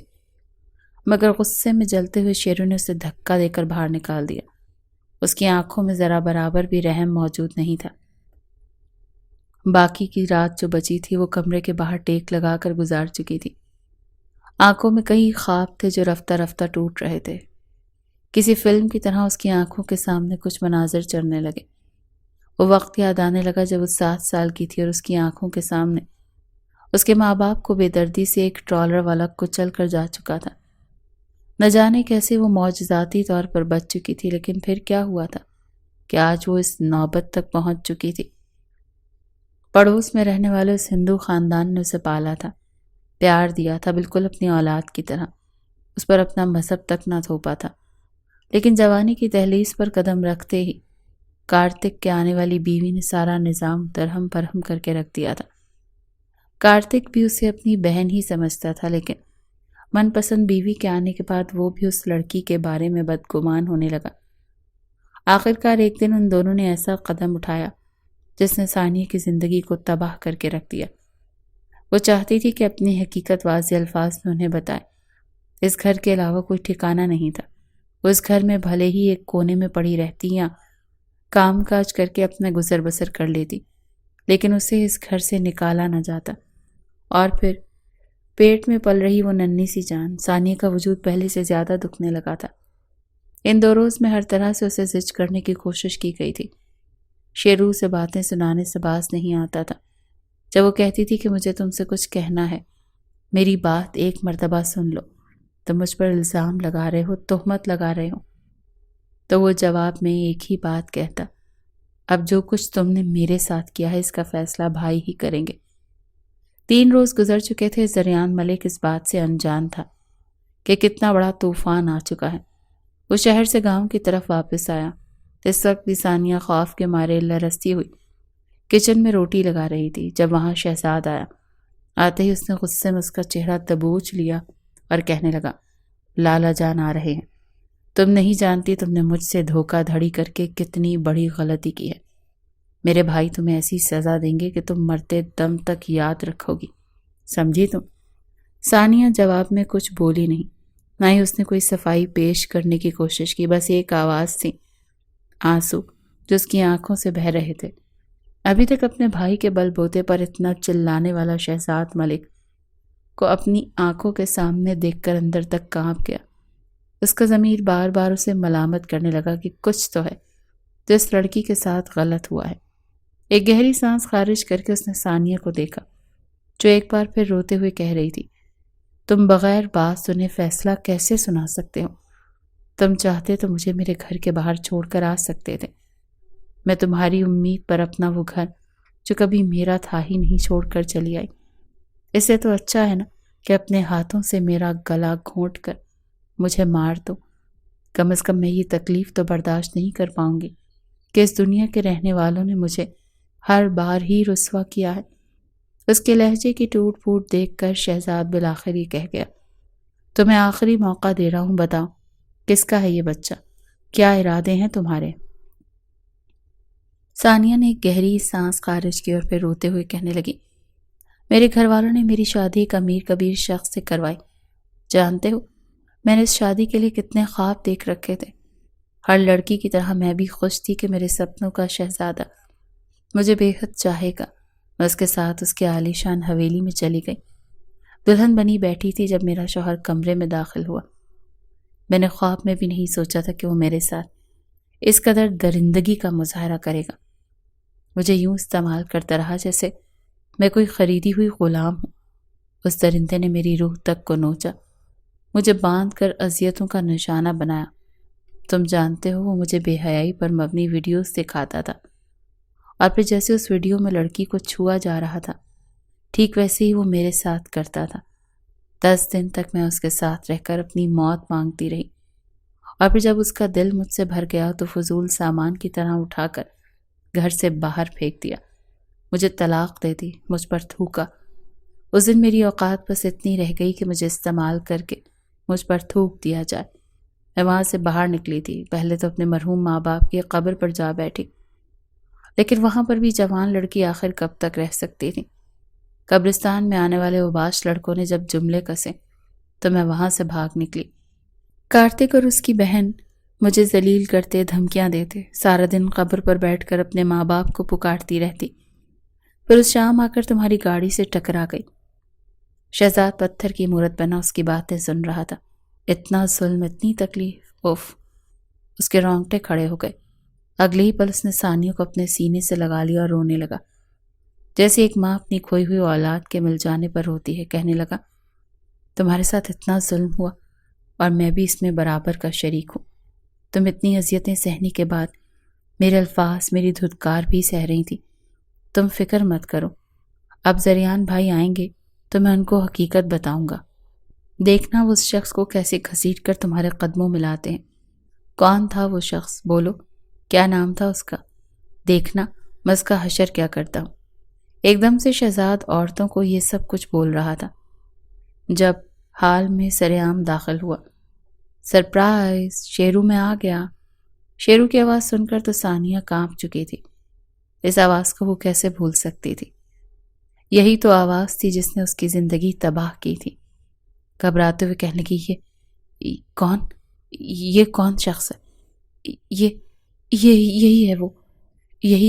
مگر غصے میں جلتے ہوئے شیرو نے اسے دھکا دے کر باہر نکال دیا۔ اس کی آنکھوں میں ذرا برابر بھی رحم موجود نہیں تھا۔ باقی کی رات جو بچی تھی وہ کمرے کے باہر ٹیک لگا کر گزار چکی تھی۔ آنکھوں میں کئی خواب تھے جو رفتہ رفتہ ٹوٹ رہے تھے۔ کسی فلم کی طرح اس کی آنکھوں کے سامنے کچھ مناظر چڑھنے لگے۔ وہ وقت یاد آنے لگا جب وہ 7 سال کی تھی اور اس کی آنکھوں کے سامنے اس کے ماں باپ کو بے دردی سے ایک ٹرالر والا کچل کر جا چکا تھا۔ نہ جانے کیسے وہ معجزاتی طور پر بچ چکی تھی، لیکن پھر کیا ہوا تھا کہ آج وہ اس نوبت تک پہنچ چکی تھی۔ پڑوس میں رہنے والے اس ہندو خاندان نے اسے پالا تھا، پیار دیا تھا، بالکل اپنی اولاد کی طرح۔ اس پر اپنا مذہب تک نہ تھوپا تھا، لیکن جوانی کی دہلیز پر قدم رکھتے ہی کارتک کے آنے والی بیوی نے سارا نظام درہم برہم کر کے رکھ دیا تھا۔ کارتک بھی اسے اپنی بہن ہی سمجھتا تھا، لیکن من پسند بیوی کے آنے کے بعد وہ بھی اس لڑکی کے بارے میں بدگمان ہونے لگا۔ آخرکار ایک دن ان دونوں نے ایسا قدم اٹھایا جس نے ثانیہ کی زندگی کو تباہ کر کے رکھ دیا۔ وہ چاہتی تھی کہ اپنی حقیقت واضح الفاظ میں انہیں بتائے۔ اس گھر کے علاوہ کوئی ٹھکانہ نہیں تھا۔ وہ اس گھر میں بھلے ہی ایک کونے میں پڑی رہتی یا کام کاج کر کے اپنا گزر بسر کر لیتی، لیکن اسے اس گھر سے نکالا نہ جاتا۔ اور پھر پیٹ میں پل رہی وہ ننھی سی جان، ثانیہ کا وجود پہلے سے زیادہ دکھنے لگا تھا۔ ان 2 روز میں ہر طرح سے اسے زج کرنے کی کوشش کی گئی تھی۔ شیرو سے باتیں سنانے سے باز نہیں آتا تھا۔ جب وہ کہتی تھی کہ مجھے تم سے کچھ کہنا ہے، میری بات ایک مرتبہ سن لو، تم مجھ پر الزام لگا رہے ہو، تہمت لگا رہے ہو، تو وہ جواب میں ایک ہی بات کہتا، اب جو کچھ تم نے میرے ساتھ کیا ہے اس کا فیصلہ بھائی ہی کریں گے۔ 3 روز گزر چکے تھے، زریان ملک اس بات سے انجان تھا کہ کتنا بڑا طوفان آ چکا ہے۔ وہ شہر سے گاؤں کی طرف واپس آیا۔ اس وقت بھی ثانیہ خوف کے مارے لرزتی ہوئی کچن میں روٹی لگا رہی تھی جب وہاں شہزاد آیا۔ آتے ہی اس نے غصے میں اس کا چہرہ دبوچ لیا اور کہنے لگا، لالا جان آ رہے ہیں، تم نہیں جانتی تم نے مجھ سے دھوکہ دھڑی کر کے کتنی بڑی غلطی کی ہے۔ میرے بھائی تمہیں ایسی سزا دیں گے کہ تم مرتے دم تک یاد رکھو گی، سمجھی تم؟ ثانیہ جواب میں کچھ بولی نہیں، نہ ہی اس نے کوئی صفائی پیش کرنے کی کوشش کی، بس ایک آواز تھی، آنسو جو اس کی آنکھوں سے بہہ رہے تھے۔ ابھی تک اپنے بھائی کے بل بوتے پر اتنا چلانے والا شہزاد ملک کو اپنی آنکھوں کے سامنے دیکھ کر اندر تک کانپ گیا۔ اس کا ضمیر بار بار اسے ملامت کرنے لگا کہ کچھ تو ہے جو اس لڑکی کے ساتھ غلط ہوا ہے۔ ایک گہری سانس خارج کر کے اس نے ثانیہ کو دیکھا، جو ایک بار پھر روتے ہوئے کہہ رہی تھی، تم بغیر بات سنے فیصلہ کیسے سنا سکتے ہو؟ تم چاہتے تو مجھے میرے گھر کے باہر چھوڑ کر آ سکتے تھے۔ میں تمہاری امید پر اپنا وہ گھر جو کبھی میرا تھا ہی نہیں چھوڑ کر چلی آئی۔ اس سے تو اچھا ہے نا کہ اپنے ہاتھوں سے میرا گلا گھونٹ کر مجھے مار دو۔ کم از کم میں یہ تکلیف تو برداشت نہیں کر پاؤں گی کہ اس دنیا کے رہنے والوں نے مجھے ہر بار ہی رسوا کیا ہے۔ اس کے لہجے کی ٹوٹ پھوٹ دیکھ کر شہزاد بالآخر یہ کہہ گیا، تو میں آخری موقع دے رہا ہوں، بتاؤ کس کا ہے یہ بچہ؟ کیا ارادے ہیں تمہارے؟ ثانیہ نے ایک گہری سانس خارج کی اور پھر روتے ہوئے کہنے لگی، میرے گھر والوں نے میری شادی ایک امیر کبیر شخص سے کروائی۔ جانتے ہو میں نے اس شادی کے لیے کتنے خواب دیکھ رکھے تھے۔ ہر لڑکی کی طرح میں بھی خوش تھی کہ میرے سپنوں کا شہزادہ مجھے بے حد چاہے گا۔ میں اس کے ساتھ اس کے عالی شان حویلی میں چلی گئی۔ دلہن بنی بیٹھی تھی جب میرا شوہر کمرے میں داخل ہوا۔ میں نے خواب میں بھی نہیں سوچا تھا کہ وہ میرے ساتھ اس قدر درندگی کا مظاہرہ کرے گا۔ مجھے یوں استعمال کرتا رہا جیسے میں کوئی خریدی ہوئی غلام ہوں۔ اس درندے نے میری روح تک کو نوچا، مجھے باندھ کر اذیتوں کا نشانہ بنایا۔ تم جانتے ہو وہ مجھے بے حیائی پر مبنی ویڈیوز دکھاتا تھا، اور پھر جیسے اس ویڈیو میں لڑکی کو چھوا جا رہا تھا ٹھیک ویسے ہی وہ میرے ساتھ کرتا تھا۔ 10 دن تک میں اس کے ساتھ رہ کر اپنی موت مانگتی رہی، اور پھر جب اس کا دل مجھ سے بھر گیا تو فضول سامان کی طرح اٹھا کر گھر سے باہر پھینک دیا، مجھے طلاق دے دی، مجھ پر تھوکا۔ اس دن میری اوقات بس اتنی رہ گئی کہ مجھے استعمال کر کے مجھ پر تھوک دیا جائے۔ میں وہاں سے باہر نکلی تھی، پہلے تو اپنے مرحوم ماں باپ کی قبر پر جا بیٹھی، لیکن وہاں پر بھی جوان لڑکی آخر کب تک رہ سکتی تھی۔ قبرستان میں آنے والے اوباش لڑکوں نے جب جملے کسے تو میں وہاں سے بھاگ نکلی۔ کارتک اور اس کی بہن مجھے ذلیل کرتے، دھمکیاں دیتے، سارا دن قبر پر بیٹھ کر اپنے ماں باپ کو پکارتی رہتی۔ پھر اس شام آ کر تمہاری گاڑی سے ٹکرا گئی۔ شہزاد پتھر کی مورت بنا اس کی باتیں سن رہا تھا۔ اتنا ظلم، اتنی تکلیف، اوف! اس کے رونگٹے کھڑے ہو گئے۔ اگلے ہی پل اس نے ثانیہ کو اپنے سینے سے لگا لیا اور رونے لگا، جیسے ایک ماں اپنی کھوئی ہوئی اولاد کے مل جانے پر روتی ہے۔ کہنے لگا، تمہارے ساتھ اتنا ظلم ہوا اور میں بھی اس میں برابر کا شریک ہوں۔ تم اتنی اذیتیں سہنے کے بعد میرے الفاظ، میری دھتکار بھی سہ رہی تھی۔ تم فکر مت کرو، اب زریان بھائی آئیں گے تو میں ان کو حقیقت بتاؤں گا۔ دیکھنا وہ اس شخص کو کیسے گھسیٹ کر تمہارے قدموں میں لاتے ہیں۔ کون تھا وہ شخص؟ بولو، کیا نام تھا اس کا؟ دیکھنا میں اس کا حشر کیا کرتا ہوں۔ ایک دم سے شہزاد عورتوں کو یہ سب کچھ بول رہا تھا جب حال میں سرعام داخل ہوا۔ سرپرائز! شیرو میں آ گیا۔ شیرو کی آواز سن کر تو ثانیہ کانپ چکی تھی۔ اس آواز کو وہ کیسے بھول سکتی تھی؟ یہی تو آواز تھی جس نے اس کی زندگی تباہ کی تھی۔ گھبراتے ہوئے کہنے لگی، یہ کون شخص ہے؟ یہی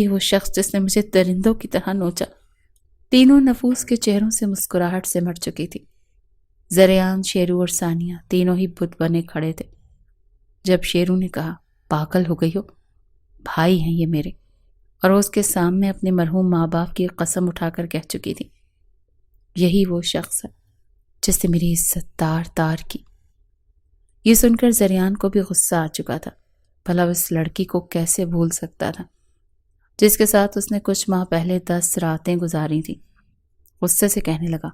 ہے وہ شخص جس نے مجھے درندوں کی طرح نوچا۔ تینوں نفوس کے چہروں سے مسکراہٹ سمٹ چکی تھی۔ زریان، شیرو اور ثانیہ تینوں ہی بت بنے کھڑے تھے۔ جب شیرو نے کہا، پاگل ہو گئی ہو، بھائی ہیں یہ میرے، اور وہ اس کے سامنے اپنے مرحوم ماں باپ کی قسم اٹھا کر کہہ چکی تھی، یہی وہ شخص ہے جس نے میری عزت تار کی۔ یہ سن کر زریان کو بھی غصہ آ چکا تھا۔ بھلا اس لڑکی کو کیسے بھول سکتا تھا جس کے ساتھ اس نے کچھ ماہ پہلے 10 راتیں گزاری تھیں۔ غصے سے کہنے لگا،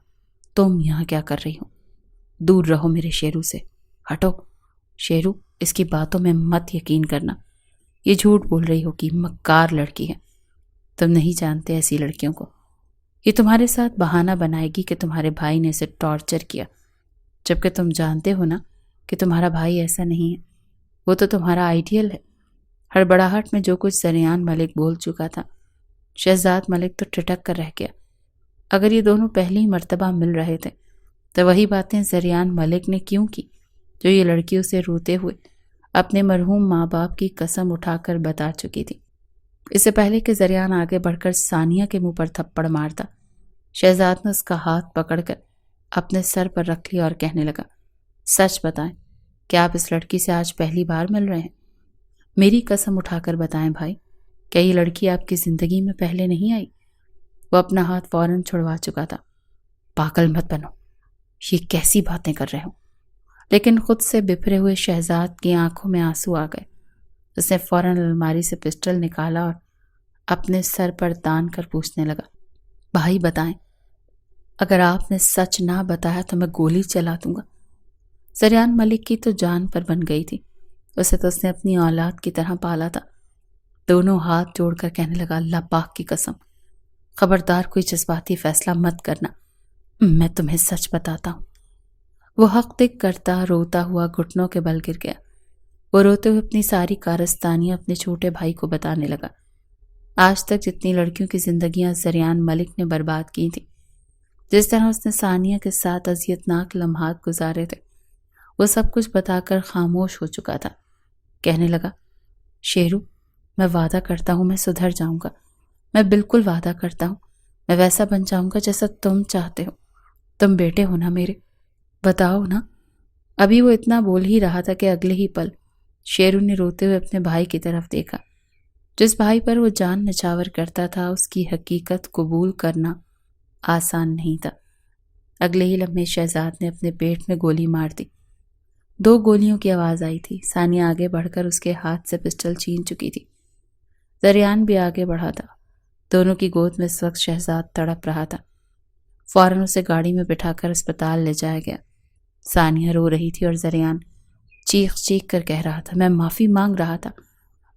تم یہاں کیا کر رہی ہو؟ دور رہو میرے شیرو سے، ہٹو۔ شیرو، اس کی باتوں میں مت یقین کرنا، یہ جھوٹ بول رہی ہوگی، مکار لڑکی ہے۔ تم نہیں جانتے ایسی لڑکیوں کو، یہ تمہارے ساتھ بہانہ بنائے گی کہ تمہارے بھائی نے اسے ٹارچر کیا، جبکہ تم جانتے ہو نا کہ تمہارا بھائی ایسا نہیں ہے، وہ تو تمہارا آئیڈیل ہے۔ ہڑبڑاہٹ میں جو کچھ زریان ملک بول چکا تھا، شہزاد ملک تو ٹھٹک کر رہ گیا۔ اگر یہ دونوں پہلی مرتبہ مل رہے تھے تو وہی باتیں زریان ملک نے کیوں کی جو یہ لڑکی اسے روتے ہوئے اپنے مرحوم ماں باپ کی قسم اٹھا کر بتا چکی تھی۔ اس سے پہلے کہ زریان آگے بڑھ کر ثانیہ کے منہ پر تھپڑ مارتا، شہزاد نے اس کا ہاتھ پکڑ کر اپنے سر پر رکھ لیا اور کہنے لگا، سچ بتائیں، کیا آپ اس لڑکی سے آج پہلی بار مل رہے ہیں؟ میری قسم اٹھا کر بتائیں بھائی، کیا یہ لڑکی آپ کی زندگی میں پہلے نہیں آئی؟ وہ اپنا ہاتھ فوراً چھڑوا چکا تھا۔ پاگل مت بنو، یہ کیسی باتیں کر رہے ہو؟ لیکن خود سے بپھرے ہوئے شہزاد کی آنکھوں میں آنسو آ گئے۔ اس نے فوراً الماری سے پسٹل نکالا اور اپنے سر پر تان کر پوچھنے لگا، بھائی بتائیں، اگر آپ نے سچ نہ بتایا تو میں گولی چلا دوں گا۔ زریان ملک کی تو جان پر بن گئی تھی، اسے تو اس نے اپنی اولاد کی طرح پالا تھا۔ دونوں ہاتھ جوڑ کر کہنے لگا، اللہ پاک کی قسم، خبردار کوئی جذباتی فیصلہ مت کرنا، میں تمہیں سچ بتاتا ہوں۔ وہ حق تک کرتا روتا ہوا گھٹنوں کے بل گر گیا۔ وہ روتے ہوئے اپنی ساری کارستانیاں اپنے چھوٹے بھائی کو بتانے لگا۔ آج تک جتنی لڑکیوں کی زندگیاں زریان ملک نے برباد کی تھیں، جس طرح اس نے ثانیہ کے ساتھ اذیتناک لمحات گزارے تھے، وہ سب کچھ بتا کر خاموش ہو چکا تھا۔ کہنے لگا، شیرو، میں وعدہ کرتا ہوں میں سدھر جاؤں گا، میں بالکل وعدہ کرتا ہوں، میں ویسا بن جاؤں گا جیسا تم چاہتے ہو۔ تم بیٹے ہو نا میرے، بتاؤ نا۔ ابھی وہ اتنا بول ہی رہا تھا کہ اگلے ہی پل شیرو نے روتے ہوئے اپنے بھائی کی طرف دیکھا۔ جس بھائی پر وہ جان نچھاور کرتا تھا، اس کی حقیقت قبول کرنا آسان نہیں تھا۔ اگلے ہی لمحے شہزاد نے اپنے پیٹ میں گولی مار دی۔ 2 گولیوں کی آواز آئی تھی۔ ثانیہ آگے بڑھ کر اس کے ہاتھ سے پسٹل چھین چکی تھی۔ زریان بھی آگے بڑھا تھا۔ دونوں کی گود میں اس وقت شہزاد تڑپ رہا تھا۔ فوراً اسے گاڑی میں بٹھا کر اسپتال لے جایا گیا۔ ثانیہ رو رہی تھی اور زریان چیخ چیخ کر کہہ رہا تھا، میں معافی مانگ رہا تھا،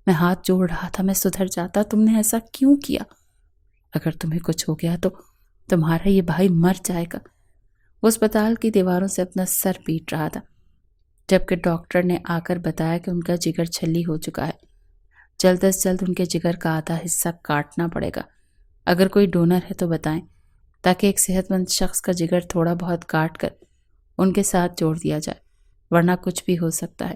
میں ہاتھ جوڑ رہا تھا، میں سدھر جاتا، تم نے ایسا کیوں کیا؟ اگر تمہیں کچھ ہو گیا تو تمہارا یہ بھائی مر جائے گا۔ وہ اسپتال کی دیواروں سے اپنا سر پیٹ رہا تھا، جبکہ ڈاکٹر نے آ کر بتایا کہ ان کا جگر چھلی ہو چکا ہے، جلد از جلد ان کے جگر کا آدھا حصہ کاٹنا پڑے گا۔ اگر کوئی ڈونر ہے تو بتائیں، تاکہ ایک صحت مند شخص کا جگر تھوڑا بہت کاٹ کر ان کے ساتھ جوڑ دیا جائے، ورنہ کچھ بھی ہو سکتا ہے۔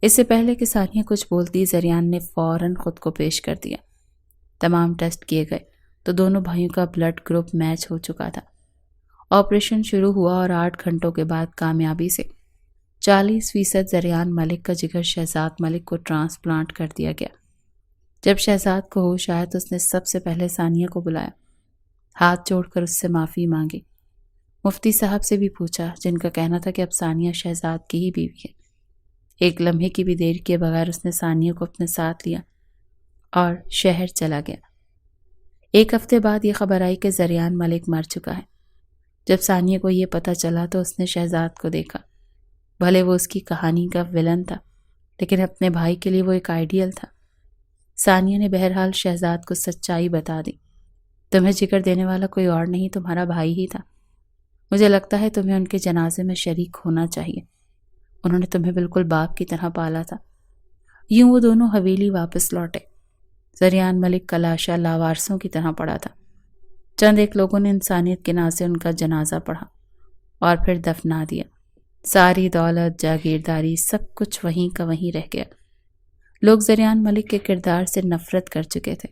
اس سے پہلے کہ ثانیہ کچھ بولتی، زریان نے فوراً خود کو پیش کر دیا۔ تمام ٹیسٹ کیے گئے تو دونوں بھائیوں کا بلڈ گروپ میچ ہو چکا تھا۔ آپریشن شروع ہوا اور 8 گھنٹوں کے بعد کامیابی سے 40% زریان ملک کا جگر شہزاد ملک کو ٹرانسپلانٹ کر دیا گیا۔ جب شہزاد کو ہوش آیا تو اس نے سب سے پہلے ثانیہ کو بلایا، ہاتھ جوڑ کر اس سے معافی مانگی۔ مفتی صاحب سے بھی پوچھا، جن کا کہنا تھا کہ اب ثانیہ شہزاد کی ہی بیوی ہے۔ ایک لمحے کی بھی دیر کیے بغیر اس نے ثانیہ کو اپنے ساتھ لیا اور شہر چلا گیا۔ 1 ہفتے بعد یہ خبر آئی کہ زریان ملک مر چکا ہے۔ جب ثانیہ کو یہ پتہ چلا تو اس نے شہزاد کو دیکھا۔ بھلے وہ اس کی کہانی کا ویلن تھا، لیکن اپنے بھائی کے لیے وہ ایک آئیڈیل تھا۔ ثانیہ نے بہرحال شہزاد کو سچائی بتا دی، تمہیں جگر دینے والا کوئی اور نہیں، تمہارا بھائی ہی تھا۔ مجھے لگتا ہے تمہیں ان کے جنازے میں شریک ہونا چاہیے، انہوں نے تمہیں بالکل باپ کی طرح پالا تھا۔ یوں وہ دونوں حویلی واپس لوٹے۔ زریان ملک کا لاشا لاوارسوں کی طرح پڑا تھا۔ چند ایک لوگوں نے انسانیت کے نام سے ان کا جنازہ پڑھا اور پھر دفنا دیا۔ ساری دولت، جاگیرداری، سب کچھ وہیں کا وہیں رہ گیا۔ لوگ زریان ملک کے کردار سے نفرت کر چکے تھے۔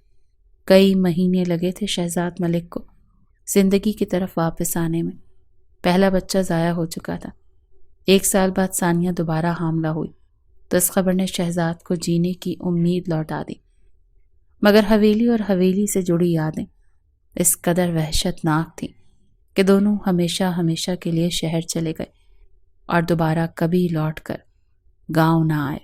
کئی مہینے لگے تھے شہزاد ملک کو زندگی کی طرف واپس آنے میں۔ پہلا بچہ ضائع ہو چکا تھا۔ 1 سال بعد ثانیہ دوبارہ حاملہ ہوئی تو اس خبر نے شہزاد کو جینے کی امید لوٹا دی۔ مگر حویلی اور حویلی سے جڑی یادیں اس قدر وحشت ناک تھیں کہ دونوں ہمیشہ ہمیشہ کے لیے شہر چلے گئے اور دوبارہ کبھی لوٹ کر گاؤں نہ آئے۔